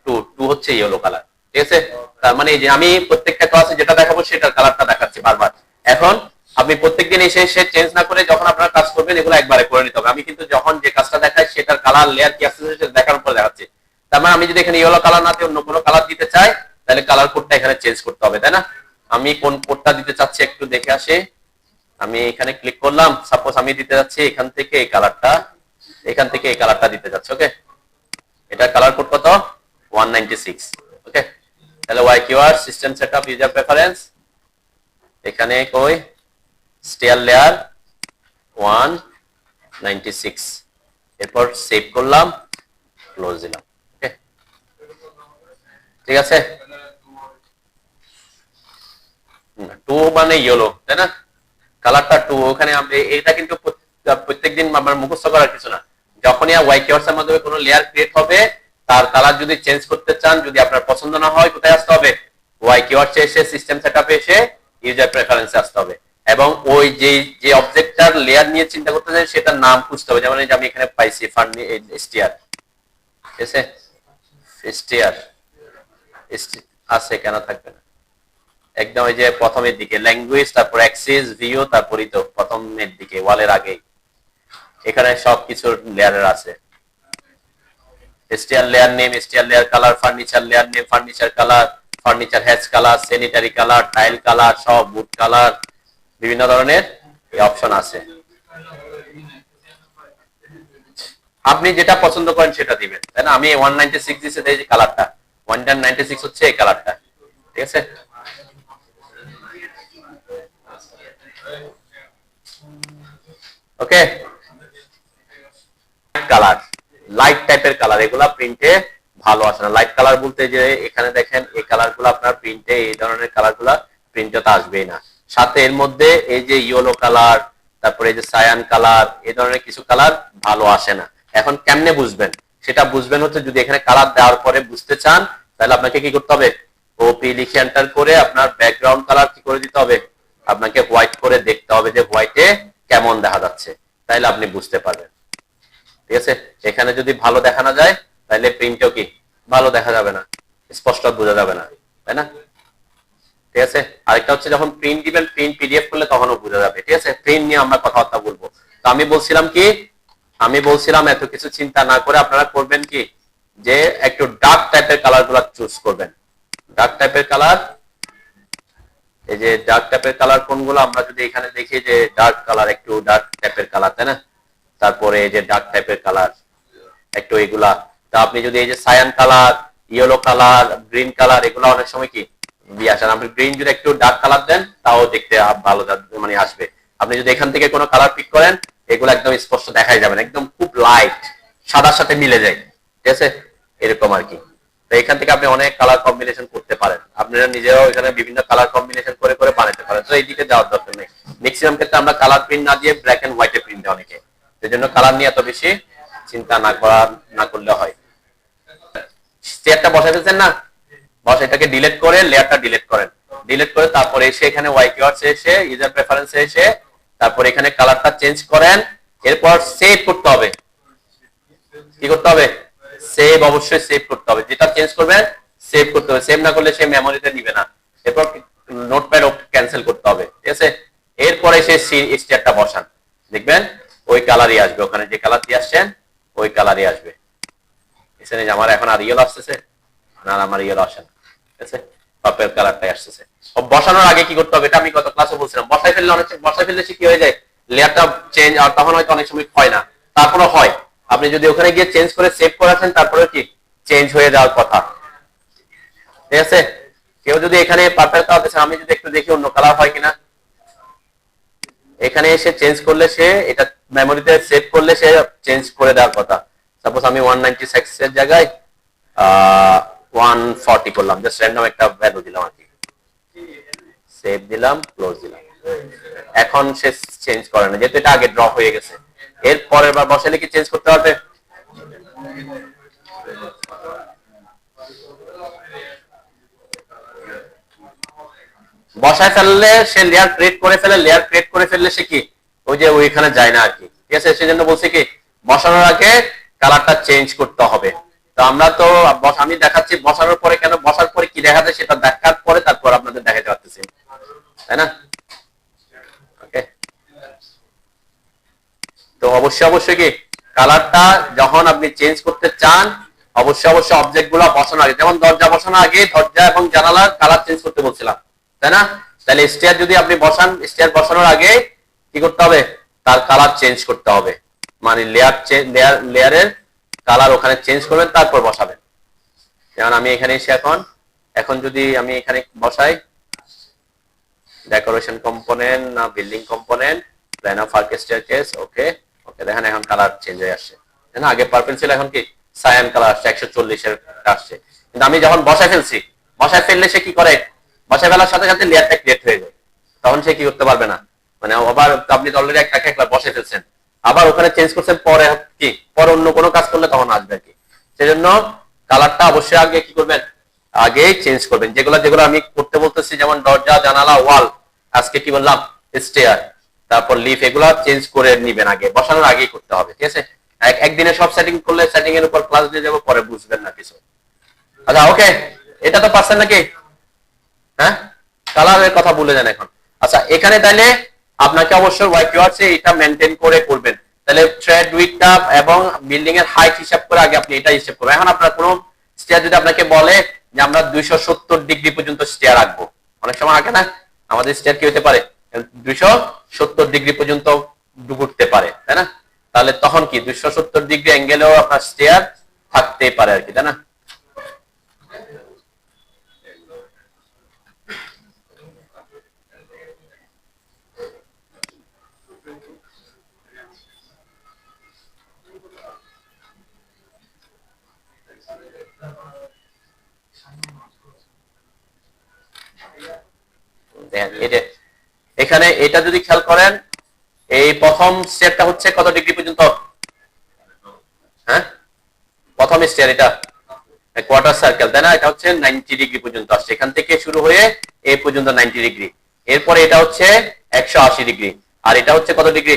2 হচ্ছে ইয়েলো কালার, ঠিক আছে? তার মানে এই যে আমি প্রত্যেকটা ক্লাসে যেটা দেখাবো সেটার কালারটা দেখাচ্ছি বারবার। এখন আপনি প্রত্যেকদিন এসে চেঞ্জ না করে যখন আপনারা কাজ করবেন এগুলো একবারে করে নিতে হবে। আমি কিন্তু যখন যে কাজটা দেখাই সেটার কালার লেয়ার কি আছে সেটা দেখার উপর দেখাচ্ছি। তার মানে আমি যদি এখানে ইয়েলো কালার না দিয়ে অন্য কোনো কালার দিতে চাই তাহলে কালার কোডটা এখানে চেঞ্জ করতে হবে, তাই না? আমি কোন কোডটা দিতে চাচ্ছি একটু দেখে আসি। আমি এখানে ক্লিক করলাম, সাপোজ আমি দিতে যাচ্ছি এখান থেকে এই কালারটা, এখান থেকে এই কালারটা দিতে যাচ্ছি। ওকে, এটা কালার কোড কত 196। ওকে, তাহলে Y keyword system setup user preference, এখানে কই স্টিয়ার লেয়ার 196, এরপর সেভ করলাম, ক্লোজ দিলাম। ওকে, ঠিক আছে? 2 মানে ইয়েলো, তাই না? কালারটা 2, ওখানে আমরা এটা কিন্তু প্রত্যেকদিন আমার মুখস্থ করার কিছু না। যখনই ওয়াই কিওয়ার্ডস এর মাধ্যমে কোনো লেয়ার ক্রিয়েট হবে তার কালার যদি চেঞ্জ করতে চান, যদি আপনার পছন্দ না হয়, কোথায় আসতে হবে? ওয়াই কিওয়ার্ডসে এসে সিস্টেম সেটআপে এসে ইউজার প্রেফারেন্সে আসতে হবে, এবং ওই যে অবজেক্টটার লেয়ার নিয়ে চিন্তা করতে চাই সেটার নাম খুঁজতে হবে। যেমন এই যে আমি এখানে পাইছি স্টিয়ার, ঠিক আছে? স্টিয়ার আছে, কেন থাকবে না? একদম ওই যে প্রথমের দিকে ল্যাঙ্গুয়েজ, তারপর অ্যাক্সেস ভিউ, তারপরই তো প্রথমের দিকে ওয়ালের আগে এখানে সবকিছু লেয়ারের আছে। Stair layer name, stair layer colour, furniture layer name, furniture colour, furniture hatch colour, sanitary colour, tile colour, সব বুট কালার, বিভিন্ন ধরনের এই অপশন আছে। আপনি যেটা পছন্দ করেন সেটা দিবেন, তাই না? আমি 196 দিছি, এই যে কালারটা 196 হচ্ছে এই কালারটা, ঠিক আছে? ওকে, কালার লাইট টাইপের কালার, এগুলা প্রিন্টে ভালো আসে না। লাইট কালার বলতে যে এখানে দেখেন এই কালারগুলো আপনার প্রিন্টে, এই ধরনের কালারগুলো প্রিন্টে তো আসবেই না। সাথে এর মধ্যে এই যে ইয়েলো কালার, তারপরে এই যে সায়ান কালার, এই ধরনের কিছু কালার ভালো আসে না। এখন কেমনে বুঝবেন? সেটা বুঝবেন হচ্ছে যদি এখানে কালার দেওয়ার পরে বুঝতে চান তাহলে আপনাকে কি করতে হবে? ওপি লিখে এন্টার করে আপনার ব্যাকগ্রাউন্ড কালার কি করে দিতে হবে? আপনাকে হোয়াইট করে দেখতে হবে যে হোয়াইটে কেমন দেখা যাচ্ছে, তাহলে আপনি বুঝতে পারবেন, ঠিক আছে? এখানে যদি ভালো দেখানো যায় তাহলে প্রিন্টও কি ভালো দেখা যাবে না, স্পষ্ট বোঝা যাবে না, তাই না? ঠিক আছে, আরেকটা হচ্ছে যখন প্রিন্ট দিবেন, প্রিন্ট পিডিএফ করলে তখনও বোঝা যাবে, ঠিক আছে? প্রিন্ট নিয়ে আমরা কথাবার্তা বলবো। তো আমি বলছিলাম এত কিছু চিন্তা না করে আপনারা করবেন কি, যে একটু ডার্ক টাইপের কালার গুলা চুজ করবেন। ডার্ক টাইপের কালার, এই যে ডার্ক টাইপের কালার কোনগুলো, আমরা যদি এখানে দেখি যে ডার্ক কালার, একটু ডার্ক টাইপের কালার, তাই না? তারপরে এই যে ডার্ক টাইপের কালার একটু এগুলা, তা আপনি যদি এই যে cyan colour, yellow colour, green colour, এগুলো অনেক সময় কি দিয়ে আসেন। আপনি গ্রিন যদি একটু ডার্ক কালার দেন তাও দেখতে ভালো মানে আসবে। আপনি যদি এখান থেকে কোনো কালার পিক করেন এগুলো একদম স্পষ্ট দেখাই যাবে না, একদম খুব লাইট সাদার সাথে মিলে যায়, ঠিক আছে? এরকম আর কি। তো এখান থেকে আপনি অনেক কালার কম্বিনেশন করতে পারেন, আপনারা নিজেও এখানে বিভিন্ন কালার কম্বিনেশন করে করে বানাতে পারেন। তো এই দিকে যাওয়ার দরকার নেই। ম্যাক্সিমাম ক্ষেত্রে আমরা কালার প্রিন্ট না দিয়ে ব্ল্যাক এন্ড হোয়াইটে প্রিন্ট দেয় অনেকে, সেই জন্য কালার নিয়ে এত বেশি চিন্তা না করলে হয়। স্টেয়ারটা বসাই ফেলছেন না, বস এটাকে ডিলিট করে লেয়ারটা ডিলিট করেন, ডিলিট করে তারপরে এসে এখানে ওয়াই কিওয়ার্ডস এসে ইউজার প্রেফারেন্সে এসে তারপর এখানে কালারটা চেঞ্জ করেন। এরপর সেভ করতে হবে। কি করতে হবে? সেভ, অবশ্যই সেভ করতে হবে। যেটা চেঞ্জ করবেন সেভ করতে হবে, সেভ না করলে সে মেমোরিতে নিবে না। এরপর নোটপ্যাড ক্যান্সেল করতে হবে, ঠিক আছে? এরপরে সে স্টেয়ারটা বসান, দেখবেন ওই কালারই আসবে, ওখানে যে কালার দিয়ে আসছেন ওই কালারই আসবে। এখানে আমার এখন আর ইয়েলো আসতেছে না, আমার ইয়েলো আসে না, ঠিক আছে? পার্পল কালারটাই আসতেছে। বসানোর আগে কি করতে হবে, এটা আমি গত ক্লাসে বলছিলাম, বসাই ফেললে সে কি হয়ে যায়, লেয়ারটা চেঞ্জ, আর তখন হয়তো অনেক সময় হয় না, তারপরে হয়। আপনি যদি ওখানে গিয়ে চেঞ্জ করে সেভ করেছেন তারপরে কি চেঞ্জ হয়ে যাওয়ার কথা, ঠিক আছে? কেউ যদি এখানে পার্পল কালার দিয়েছে, আমি যদি একটু দেখি অন্য কালার হয় কিনা, এখানে এসে চেঞ্জ করলে সে এটা মেমোরিতে সেভ করলে সে চেঞ্জ করে দেওয়ার কথা। সাপোজ আমি 196 এর জায়গায় 140 করলাম, জাস্ট র্যান্ডম একটা ভ্যালু দিলাম আর কি, সেভ দিলাম, ক্লোজ দিলাম। এখন সে চেঞ্জ করে না, যেহেতু এটা আগে ড্র হয়ে গেছে। এর পরের বার বসালে কি চেঞ্জ করতে পারবে? বসায় ফেললে সে লেয়ার ক্রিয়েট করে ফেললে সে কি ওই যে ওইখানে যায় না আর কি, ঠিক আছে? সেজন্য বলছি কি বসানোর আগে কালারটা চেঞ্জ করতে হবে। তো আমরা তো আমি দেখাচ্ছি বসানোর পরে, কেন বসার পরে কি দেখা যায় সেটা দেখার পরে তারপর আপনাদের দেখাতে পারতেছি, তাই না? ওকে, তো অবশ্যই কি কালারটা যখন আপনি চেঞ্জ করতে চান অবশ্যই অবজেক্ট গুলা বসানোর আগে, যেমন দরজা বসানোর আগে দরজা এবং জানালার কালার চেঞ্জ করতে বলছিলাম, তাই না? তাহলে স্টেয়ার যদি আপনি বসান, স্টেয়ার বসানোর আগে কি করতে হবে, তার কালার চেঞ্জ করতে হবে, মানে লেয়ারের কালার ওখানে চেঞ্জ করবেন তারপর বসাবেন। যেমন আমি এখানে এসে এখন যদি আমি এখানে বসাই ডেকোরেশন কম্পোনেন্ট না building component, plan of arc staircase, okay okay, দেখেন এখন কালার চেঞ্জ হয়ে আসছে, তাই না? আগে পার্পল ছিল, এখন কি সায়ান কালার আসছে, 140 এর আসছে। কিন্তু আমি যখন বসায় ফেললে সে কি করে, বসায় ফেলার সাথে সাথে লেয়ারটা ক্রিয়েট হয়ে যায়, তখন সে কি করতে পারবে না, মানে আবার আপনি অলরেডি একটা বসে ফেলছেন, আবার ওখানে চেঞ্জ করছেন, পরে কি পরে অন্য কোনো কাজ করলে তখন আসবে কি। সেজন্য কালারটা অবশ্যই আগে কি করবেন, আগে চেঞ্জ করবেন। যেগুলো আমি করতে বলতেছি, যেমন দরজা, জানালা, ওয়াল, আজকে কি বললাম স্টেয়ার, তারপর লিফ, এগুলা চেঞ্জ করে নিবেন আগে, বসানোর আগেই করতে হবে, ঠিক আছে? একদিনে সব সেটিং করলে সেটিং এর উপর ক্লাস দিয়ে যাবো, পরে বুঝবেন না কিছু। আচ্ছা ওকে, এটা তো পারছেন নাকি? হ্যাঁ, কালারের কথা ভুলে যান এখন। আচ্ছা, এখানে তাহলে আপনাকে অবশ্যই ওয়াই কিওয়ার্ডস এটা মেইনটেইন করে করবেন। তাহলে থ্রেড উইডথটা এবং বিল্ডিং এর হাইট হিসাব করে আগে আপনি এটা হিসাব করবেন। এখন আপনার কোনো স্টেয়ার যদি আপনাকে বলে যে আমরা 270 ডিগ্রি পর্যন্ত স্টেয়ার রাখবো, অনেক সময় আগে না আমাদের স্টেয়ার কি হতে পারে 270 ডিগ্রি পর্যন্ত ডুবুতে পারে, তাই না? তাহলে তখন কি 270 ডিগ্রি অ্যাঙ্গেলেও আপনার স্টেয়ার থাকতে পারে আর কি, তাই না? এখানে এটা যদি খেয়াল করেন, এই প্রথম স্টেয়ারটা হচ্ছে কত ডিগ্রি পর্যন্ত? হ্যাঁ, প্রথম স্টেয়ার এটা কোয়ার্টার সার্কেল, তাই না? এটা হচ্ছে 90 ডিগ্রি পর্যন্ত আসছে, এখান থেকে শুরু হয়ে এই পর্যন্ত 90 ডিগ্রি। এরপরে এটা হচ্ছে 180 ডিগ্রি, আর এটা হচ্ছে কত ডিগ্রি?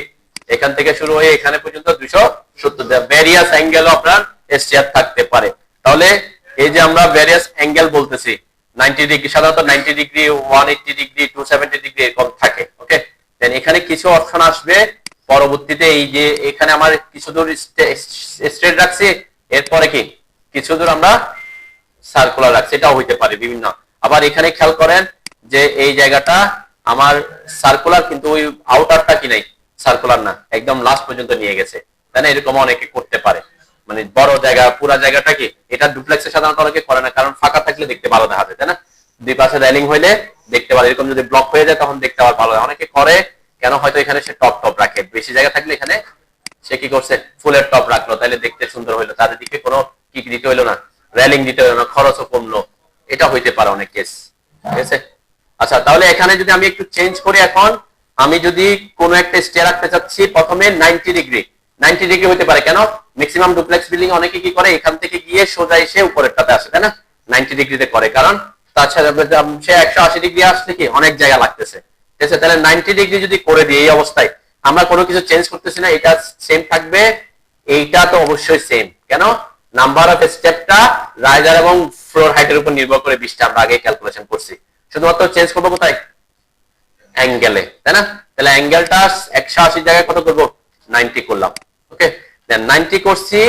এখান থেকে শুরু হয়ে এখানে পর্যন্ত 270। ভ্যারিয়াস অ্যাঙ্গেল আপনার স্টেয়ার থাকতে পারে। তাহলে এই যে আমরা ভ্যারিয়াস অ্যাঙ্গেল বলতেছি, 90 ডিগ্রি, সাধারণত 90 ডিগ্রি, 180 ডিগ্রি, 270 ডিগ্রি এরকম থাকে, ওকে? দেন এখানে কিছু অপশন আসবে পরবর্তীতে, এই যে এখানে আমার কিছু দূর স্ট্রেট রাখছি, এরপরে কি কিছু দূর আমরা সার্কুলার রাখছি, এটাও হইতে পারে বিভিন্ন। আবার এখানে খেয়াল করেন যে এই জায়গাটা আমার সার্কুলার, কিন্তু ওই আউটারটা কি নাই সার্কুলার না, একদম লাস্ট পর্যন্ত নিয়ে গেছে, তাই না? এরকম অনেকে করতে পারে, মানে বড় জায়গা পুরো জায়গাটা কি, এটা ডুপ্লেক্সে সাধারণত অনেকে করে না, কারণ ফাঁকা থাকলে দেখতে ভালো দেখা যায়, তাই না? দুই পাশে রেলিং হইলে দেখতে ভালো, এরকম যদি ব্লক হয়ে যায় তখন দেখতে আবার ভালো হয়। অনেকে করে কেন, হয়তো এখানে সে টপ রাখে, বেশি জায়গা থাকলে এখানে সে কি করছে ফুলের টপ রাখলো, তাহলে দেখতে সুন্দর হইলো, তাদের দিকে কোনো কিক দিতে হইলো না, রেলিং দিতে হবে না, খরচও কমলো, এটা হইতে পারে অনেক কেস। ঠিক আছে, আচ্ছা তাহলে এখানে যদি আমি একটু চেঞ্জ করি, এখন আমি যদি কোনো একটা স্টেয়ার রাখতে চাচ্ছি, প্রথমে 90 ডিগ্রি, 90 ডিগ্রি হতে পারে কেন, ম্যাক্সিমাম ডুপ্লেক্স বিল্ডিং অনেকে কি করে এখান থেকে গিয়ে সোজা এসে উপরেরটাতে আসে, তাই না, 90 ডিগ্রিতে করে, কারণ তাছাড়া সে 180 ডিগ্রি আসলে কি অনেক জায়গা লাগতেছে। ঠিক আছে, তাহলে 90 ডিগ্রি যদি করে দিই, এই অবস্থায় আমরা কোনো কিছু চেঞ্জ করতেছি না, এটা সেম থাকবে, এইটা তো অবশ্যই সেম, কেন, নাম্বার অফ স্টেপটা রাইজার এবং ফ্লোর হাইটের উপর নির্ভর করে 20টা আমরা আগে ক্যালকুলেশন করছি, শুধুমাত্র চেঞ্জ করবো কোথায়, অ্যাঙ্গেলে, তাই না, তাহলে অ্যাঙ্গেলটা 180 জায়গায় কত করবো, 90 করলাম। ওকে, দেন 90 করছি,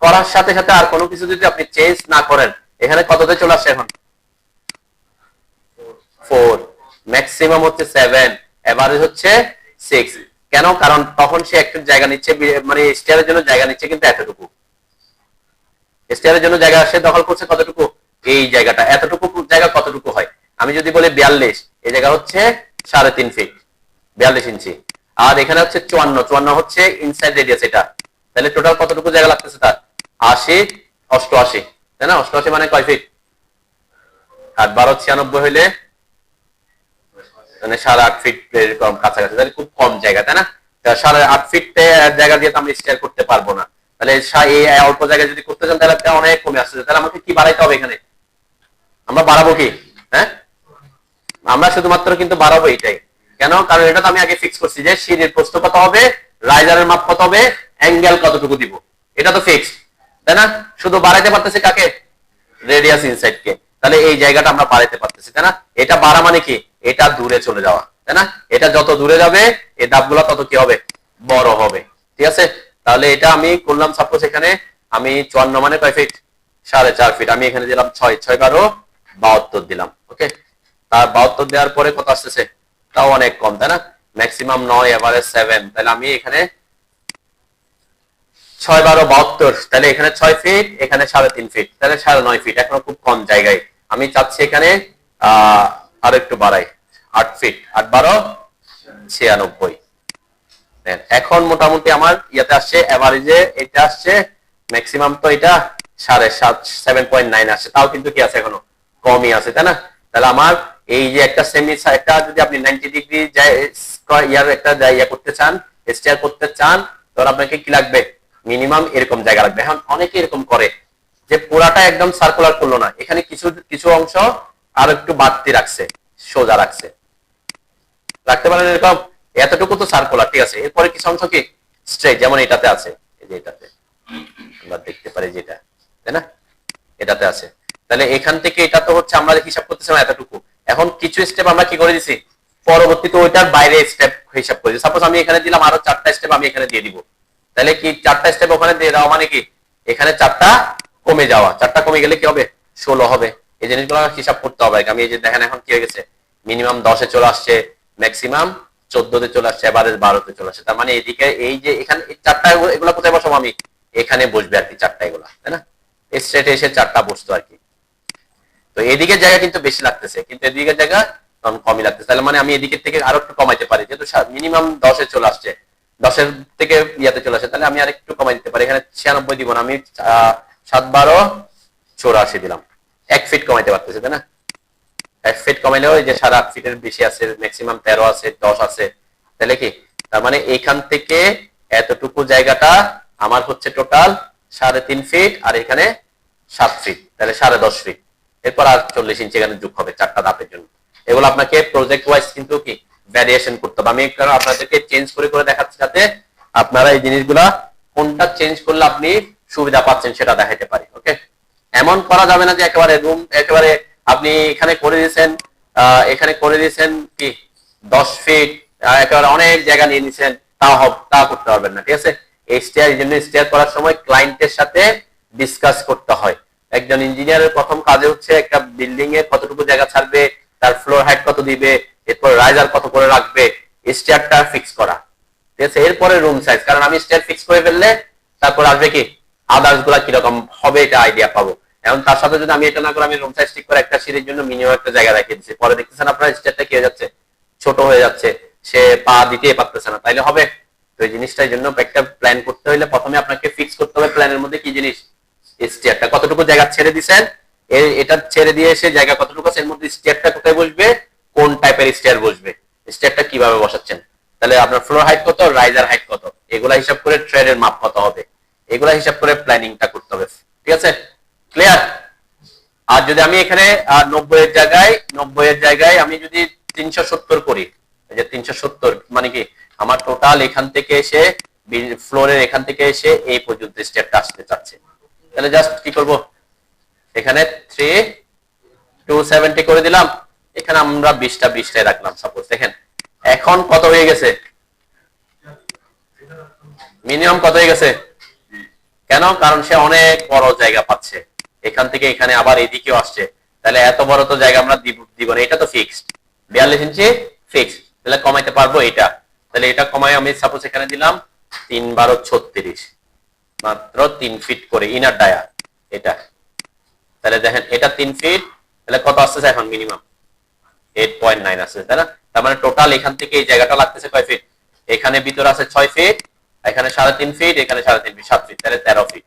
করার সাথে সাথে আর কোনো কিছু যদি আপনি চেঞ্জ না করেন, এখানে কততে চলে আসে এখন 4, ম্যাক্সিমাম হচ্ছে 7, এভারেজ হচ্ছে 6, কেন, কারণ তখন সে একটু জায়গা নিচ্ছে, মানে স্টেয়ারের জন্য জায়গা নিচ্ছে কিন্তু এতটুকু, স্টেয়ারের জন্য জায়গা সে দখল করছে কতটুকু, এই জায়গাটা, এতটুকু জায়গা কতটুকু হয়, আমি যদি বলি 42, এই জায়গা হচ্ছে 3.5 ফিট, 42 ইঞ্চি, আর এখানে হচ্ছে 54 হচ্ছে ইনসাইড রেডিয়াস এটা, তাহলে টোটাল কতটুকু জায়গা লাগতেছে তার, 80, 88, তাই না, 88 মানে কয় ফিট, 8 12 96 হইলে মানে 8.5 ফিট এরকম কাছাকাছি, তাহলে খুব কম জায়গা, তাই না, 8.5 ফিট জায়গা দিয়ে তো আমি স্টেয়ার করতে পারবো না, তাহলে এই অল্প জায়গায় যদি করতে চান তাহলে অনেক কমে আসছে, তাহলে আমাকে কি বাড়াইতে হবে এখানে, আমরা বাড়াবো কি, হ্যাঁ, আমরা শুধুমাত্র কিন্তু বাড়াবো এটাই, কেন, কারণ এটা তো আমি আগে ফিক্স করছি যে সিঁড়ির প্রস্থ কত হবে, রাইজারের মাপ কত হবে, অ্যাঙ্গেল কতটুকু দিব, এটা তো ফিক্সড, তাই না, শুধু বাড়াইতে পারতেছি কাকে, রেডিয়াস ইনসাইড কে, তাহলে এই জায়গাটা আমরা বাড়াইতে পারতেছি, তাই না, এটা বাড়া মানে কি, এটা দূরে চলে যাওয়া, তাই না, এটা যত দূরে যাবে এই ধাপগুলো তত কি হবে, বড় হবে। ঠিক আছে, তাহলে এটা আমি করলাম, সাপোজ এখানে আমি 54 মানে কয় ফিট, 4.5 ফিট, আমি এখানে দিলাম 6, 6 12 72 দিলাম। ওকে, তার 72 দেওয়ার পরে কত আসতেছে, তাও অনেক কম, তাই না, ম্যাক্সিমাম 9, এভারেজ 7, তাহলে আমি এখানে 6 12 72, তাহলে এখানে 6 ফিট, এখানে 3.5 ফিট, তাহলে 9.5 ফিট, এখনো খুব কম জায়গায়, আমি চাচ্ছি এখানে আরো একটু বাড়াই, 8 ফিট, 8 12 96, এখন মোটামুটি আমার ইয়াতে আসছে, এভারেজে এটা আসছে, ম্যাক্সিমাম তো এটা 7.5 7.9 আসছে, তাও কিন্তু কি আছে এখনো কমই আছে, তাই না, তাহলে আমার এই যে একটা সেমি একটা যদি আপনি 90 ডিগ্রি ইয়ার একটা ইয়া করতে চান, স্টেয়ার করতে চান, তখন আপনাকে কি লাগবে, মিনিমাম এরকম জায়গা লাগবে। এখন অনেকে এরকম করে যে পুরাটা একদম সার্কুলার করলো না, এখানে কিছু কিছু অংশ আর একটু বাড়তি রাখছে, সোজা রাখছে, রাখতে পারেন এরকম, এতটুকু তো সার্কুলার, ঠিক আছে, এরপরে কিছু অংশ কি স্ট্রেট, যেমন এটাতে আছে, এই যে এটাতে আমরা দেখতে পারি যেটা, তাই না, এটাতে আছে, তাহলে এখান থেকে এটা তো হচ্ছে আমরা হিসাব করতেছিলাম এতটুকু, এখন কিছু স্টেপ আমরা কি করে দিছি, পরবর্তীতে ওইটার বাইরে স্টেপ হিসাব করেছি, সাপোজ আমি এখানে দিলাম আরো 4টা স্টেপ আমি এখানে দিয়ে দিব, তাহলে কি 4টা স্টেপ ওখানে দিয়ে দেওয়া মানে কি, এখানে 4টা কমে যাওয়া, 4টা কমে গেলে কি হবে, 16 হবে, এই জিনিসগুলো হিসাব করতে হবে। আমি এই যে দেখেন এখন কি হয়ে গেছে, মিনিমাম 10-এ চলে আসছে, ম্যাক্সিমাম 14-তে চলে আসছে, এভারেজ 12-তে চলে আসছে, তার মানে এদিকে এই যে এখানে 4টা, এগুলো কোথায় বসাবো, আমি এখানে বসবে আর কি, 4টা এগুলা, তাই না, স্ট্রেটে এসে 4টা বসতো আর কি, তো এদিকে জায়গা কিন্তু বেশি লাগতেছে, কিন্তু এদিকে জায়গা তখন কমই লাগতেছে, তাহলে মানে আমি এদিকের থেকে আরো একটু কমাইতে পারি, যেহেতু মিনিমাম 10-এ চলে আসছে, 10-এর থেকে ইয়াতে চলে আসে, তাহলে আমি আর একটু কমাই দিতে পারি, এখানে 96 দিব না, আমি 7 12 84 দিলাম, 1 ফিট কমাইতে পারতেছি, তাই না, 1 ফিট কমাইলেও এই যে 8.5 ফিটের বেশি আছে, ম্যাক্সিমাম 13 আছে, 10 আছে, তাহলে কি, তার মানে এখান থেকে এতটুকু জায়গাটা আমার হচ্ছে টোটাল 3.5 ফিট, আর এখানে 7 ফিট, তাহলে 10.5 ফিট, এরপর আর 40 ইঞ্চি এখানে যোগ হবে 4টা ধাপের জন্য। এগুলো আপনাকে প্রজেক্ট ওয়াইজ কিন্তু কি ভ্যারিয়েশন করতে হবে, আমি কারণ আপনাদেরকে চেঞ্জ করে করে দেখাচ্ছি যাতে আপনারা এই জিনিসগুলা কোনটা চেঞ্জ করলে আপনি সুবিধা পাচ্ছেন সেটা দেখাতে পারি। ওকে, এমন করা যাবে না যে একেবারে রুম একেবারে আপনি এখানে করে দিয়েছেন, এখানে করে দিয়েছেন কি 10 ফিট, একেবারে অনেক জায়গা নিয়ে নিছেন, তা করতে পারবেন না। ঠিক আছে, এই স্টেয়ার, এই জন্য স্টেয়ার করার সময় ক্লায়েন্টের সাথে ডিসকাস করতে হয়। একজন ইঞ্জিনিয়ারের প্রথম কাজে হচ্ছে একটা বিল্ডিং এ কতটুকু জায়গা ছাড়বে, তার ফ্লোর হাইট কত দিবে, এরপর রাইজার কত করে রাখবে, স্টেয়ারটা ফিক্স করা। ঠিক আছে, এরপরে রুম সাইজ, কারণ আমি স্টেয়ার ফিক্স করে ফেললে তারপর আসবে কি আদার্স গুলা কিরকম হবে এটা আইডিয়া পাবো। এখন তার সাথে যদি আমি এটা না করে আমি রুম সাইজ ঠিক করে একটা সিঁড়ির জন্য মিনিমাম একটা জায়গা রেখে দিচ্ছি, পরে দেখতেছেন আপনার স্টেয়ারটা কি হয়ে যাচ্ছে, ছোট হয়ে যাচ্ছে, সে পা দিতেই পারতেছে না, তাইলে হবে। তো এই জিনিসটার জন্য একটা প্ল্যান করতে হলে প্রথমে আপনাকে ফিক্স করতে হবে প্ল্যানের মধ্যে কি জিনিস, স্টেয়ারটা কতটুকু জায়গা ছেড়ে দিবেন, এটা ছেড়ে দিয়ে এসে জায়গা কতটুকু আছে, এর মধ্যে স্টেয়ারটা কোথায় বসবে, কোন টাইপের স্টেয়ার বসবে, স্টেয়ারটা কিভাবে বসাচ্ছেন, তাহলে আপনার ফ্লোর হাইট কত, রাইজার হাইট কত, এগুলা হিসাব করে ট্রেডের মাপ কত হবে, এগুলা হিসাব করে প্ল্যানিংটা করতে হবে। ঠিক আছে, ক্লিয়ার? আর যদি আমি এখানে 90 এর জায়গায় আমি যদি 370 করি, এই যে 370 মানে কি আমার টোটাল এখান থেকে এসে ফ্লোরের এখান থেকে এসে এই পর্যন্ত স্টেপটা আসতে চাচ্ছে, তাহলে জাস্ট কি করব, এখানে 270 করে দিলাম, এখানে আমরা 20টাই রাখলাম সাপোজ। দেখেন এখন কত হয়ে গেছে, মিনিমাম কত হয়ে গেছে, কেন, কারণ সে অনেক বড় জায়গা পাচ্ছে, এখান থেকে এখানে আবার এদিকেও আসছে, তাহলে এত বড় তো জায়গা আমরা দিব না, এটা তো ফিক্সড 42 ইঞ্চি ফিক্সড, তাহলে কমাইতে পারবো এটা, তাহলে এটা কমাই আমি সাপোজ এখানে দিলাম 3 12 36, মাত্র 3 ফিট করে ইনার ডায়ার এটা, তাহলে দেখেন এটা 3 ফিট, তাহলে কত আসছে এখন মিনিমাম 8.9 আসছে, তাই না? তার মানে টোটাল এখান থেকে এই জায়গাটা লাগতেছে কয় ফিট, এখানে ভিতরে আছে 6 ফিট, এখানে 3.5 ফিট, এখানে 3.5 ফিট, 7 ফিট, তাহলে 13 ফিট,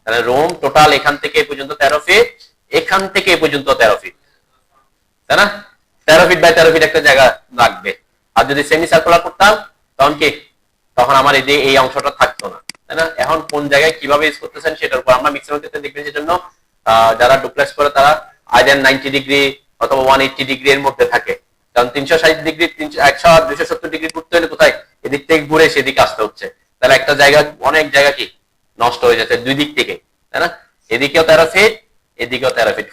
তাহলে রুম টোটাল এখান থেকে এই পর্যন্ত 13 ফিট, এখান থেকে এই পর্যন্ত 13 ফিট, তাই না? 13 ফিট বাই 13 ফিট একটা জায়গা লাগবে। আর যদি সেমি সার্কুলার করতাম তখন কি, তখন আমার এই অংশটা থাকতো না, তাই না? এখন কোন জায়গায় কিভাবে ইউজ করতেছেন সেটার উপর, আমরা ম্যাক্সিমাম ক্ষেত্রে দেখবেন যেজন্য যারা ডুপ্লেক্স করে তারা আইদার 90 ডিগ্রি অথবা 180 ডিগ্রি এর মধ্যে থাকে, কারণ 360 ডিগ্রি 100 270 ডিগ্রি করতে হলে কোথায়, এদিক থেকে ঘুরে সেদিকে আসতে হচ্ছে, তাহলে একটা জায়গা অনেক জায়গা কি নষ্ট হয়ে যাচ্ছে দুই দিক থেকে, তাই না? এদিকেও 13 ফিট, এদিকেও 13 ফিট,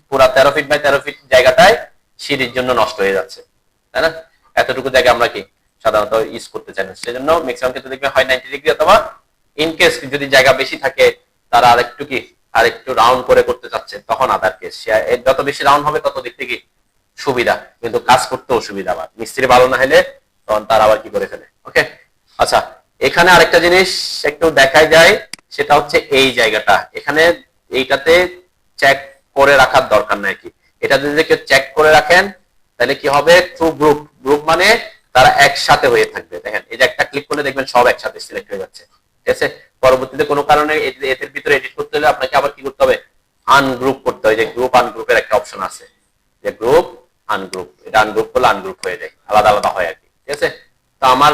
পুরো 13 ফিট বাই 13 ফিট জায়গাটায় সিঁড়ির জন্য নষ্ট হয়ে যাচ্ছে, তাই না? এতটুকু জায়গা আমরা কি সাধারণত ইউজ করতে চাই না, সেজন্য ম্যাক্সিমাম ক্ষেত্রে দেখবেন হয় 90 ডিগ্রি, অথবা ইন কেস যদি জায়গা বেশি থাকে তারা আরেকটু রাউন্ড করে করতে চাচ্ছে, তখন আদার কেস, যত বেশি রাউন্ড হবে তত দিক থেকে সুবিধা, কিন্তু কাজ করতে অসুবিধা, আবার মিস্ত্রি ভালো না হলে তখন তার আবার কি করে ফেলে। ওকে, আচ্ছা, এখানে আরেকটা জিনিস একটু দেখাই যায়, সেটা হচ্ছে এই জায়গাটা, এখানে এইটাতে চেক করে রাখার দরকার নাই কি, এটা যদি কেউ চেক করে রাখেন তাহলে কি হবে, ট্রু গ্রুপ মানে তারা একসাথে হয়ে থাকবে। দেখেন এই যে একটা ক্লিক করলে দেখবেন সব একসাথে সিলেক্ট হয়ে যাচ্ছে, ঠিক আছে? পরবর্তীতে কোনো কারণে এর ভিতরে এডিট করতে হলে আপনাকে আবার কি করতে হবে, আনগ্রুপ করতে হয়, যে গ্রুপ আনগ্রুপের একটা অপশন আছে, যে গ্রুপ আনগ্রুপ, এটা আনগ্রুপ করলে আনগ্রুপ হয়ে যায়, আলাদা আলাদা হয় আর কি, ঠিক আছে? তো আমার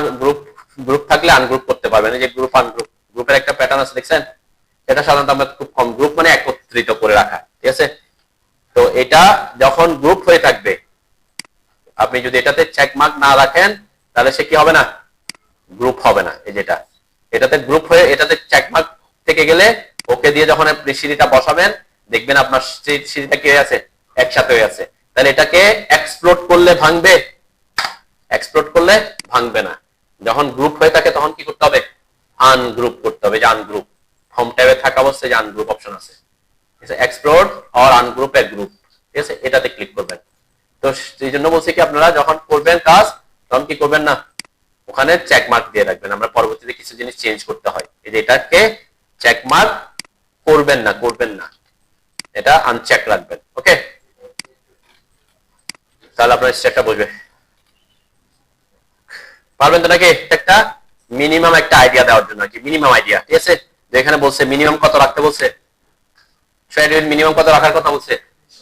গ্রুপ থাকলে আনগ্রুপ করতে পারবেন, এই যে গ্রুপ আনগ্রুপ, গ্রুপের একটা প্যাটার্ন আছে দেখছেন, এটা সাধারণত আমরা খুব কম, গ্রুপ মানে একত্রিত করে রাখা, ঠিক আছে? তো এটা যখন গ্রুপ হয়ে থাকবে, আপনি যদি এটাতে চেক মার্ক না রাখেন তাহলে সে কি হবে না, গ্রুপ হবে না। এই যেটা এটাতে গ্রুপ হয়ে এটাতে চেক মার্ক থেকে গেলে ওকে দিয়ে যখন আপনি সিঁড়িটা বসাবেন দেখবেন আপনার সিঁড়িটা কি হয়ে আছে, একসাথে হয়ে আছে, তাহলে এটাকে এক্সপ্লোড করলে ভাঙবে, এক্সপ্লোড করলে ভাঙবে না। যখন গ্রুপ হয়ে থাকে তখন কি করতে হবে, আনগ্রুপ করতে হবে, যে আনগ্রুপ হোম ট্যাবে থাকা অবস্থায় যে আনগ্রুপ অপশন আছে, ঠিক আছে, explode or ungroup A group, ঠিক আছে, এটাতে ক্লিক করবেন। তো এই জন্য বলছি কি আপনারা যখন করবেন কাজ তখন কি করবেন না, ওখানে চেক মার্ক দিয়ে রাখবেন, আমরা পরবর্তীতে কিছু জিনিস চেঞ্জ করতে হয়, এই যে এটাকে চেক মার্ক করবেন না, এটা আনচেক রাখবেন। ওকে, তাহলে আপনার স্টেপটা বুঝবে পারবেন তো নাকি, একটা মিনিমাম একটা আইডিয়া দেওয়ার জন্য কি, মিনিমাম আইডিয়া, ঠিক আছে? যে এখানে বলছে মিনিমাম কত রাখতে বলছে, মিনিমাম কত রাখার কথা বলছে,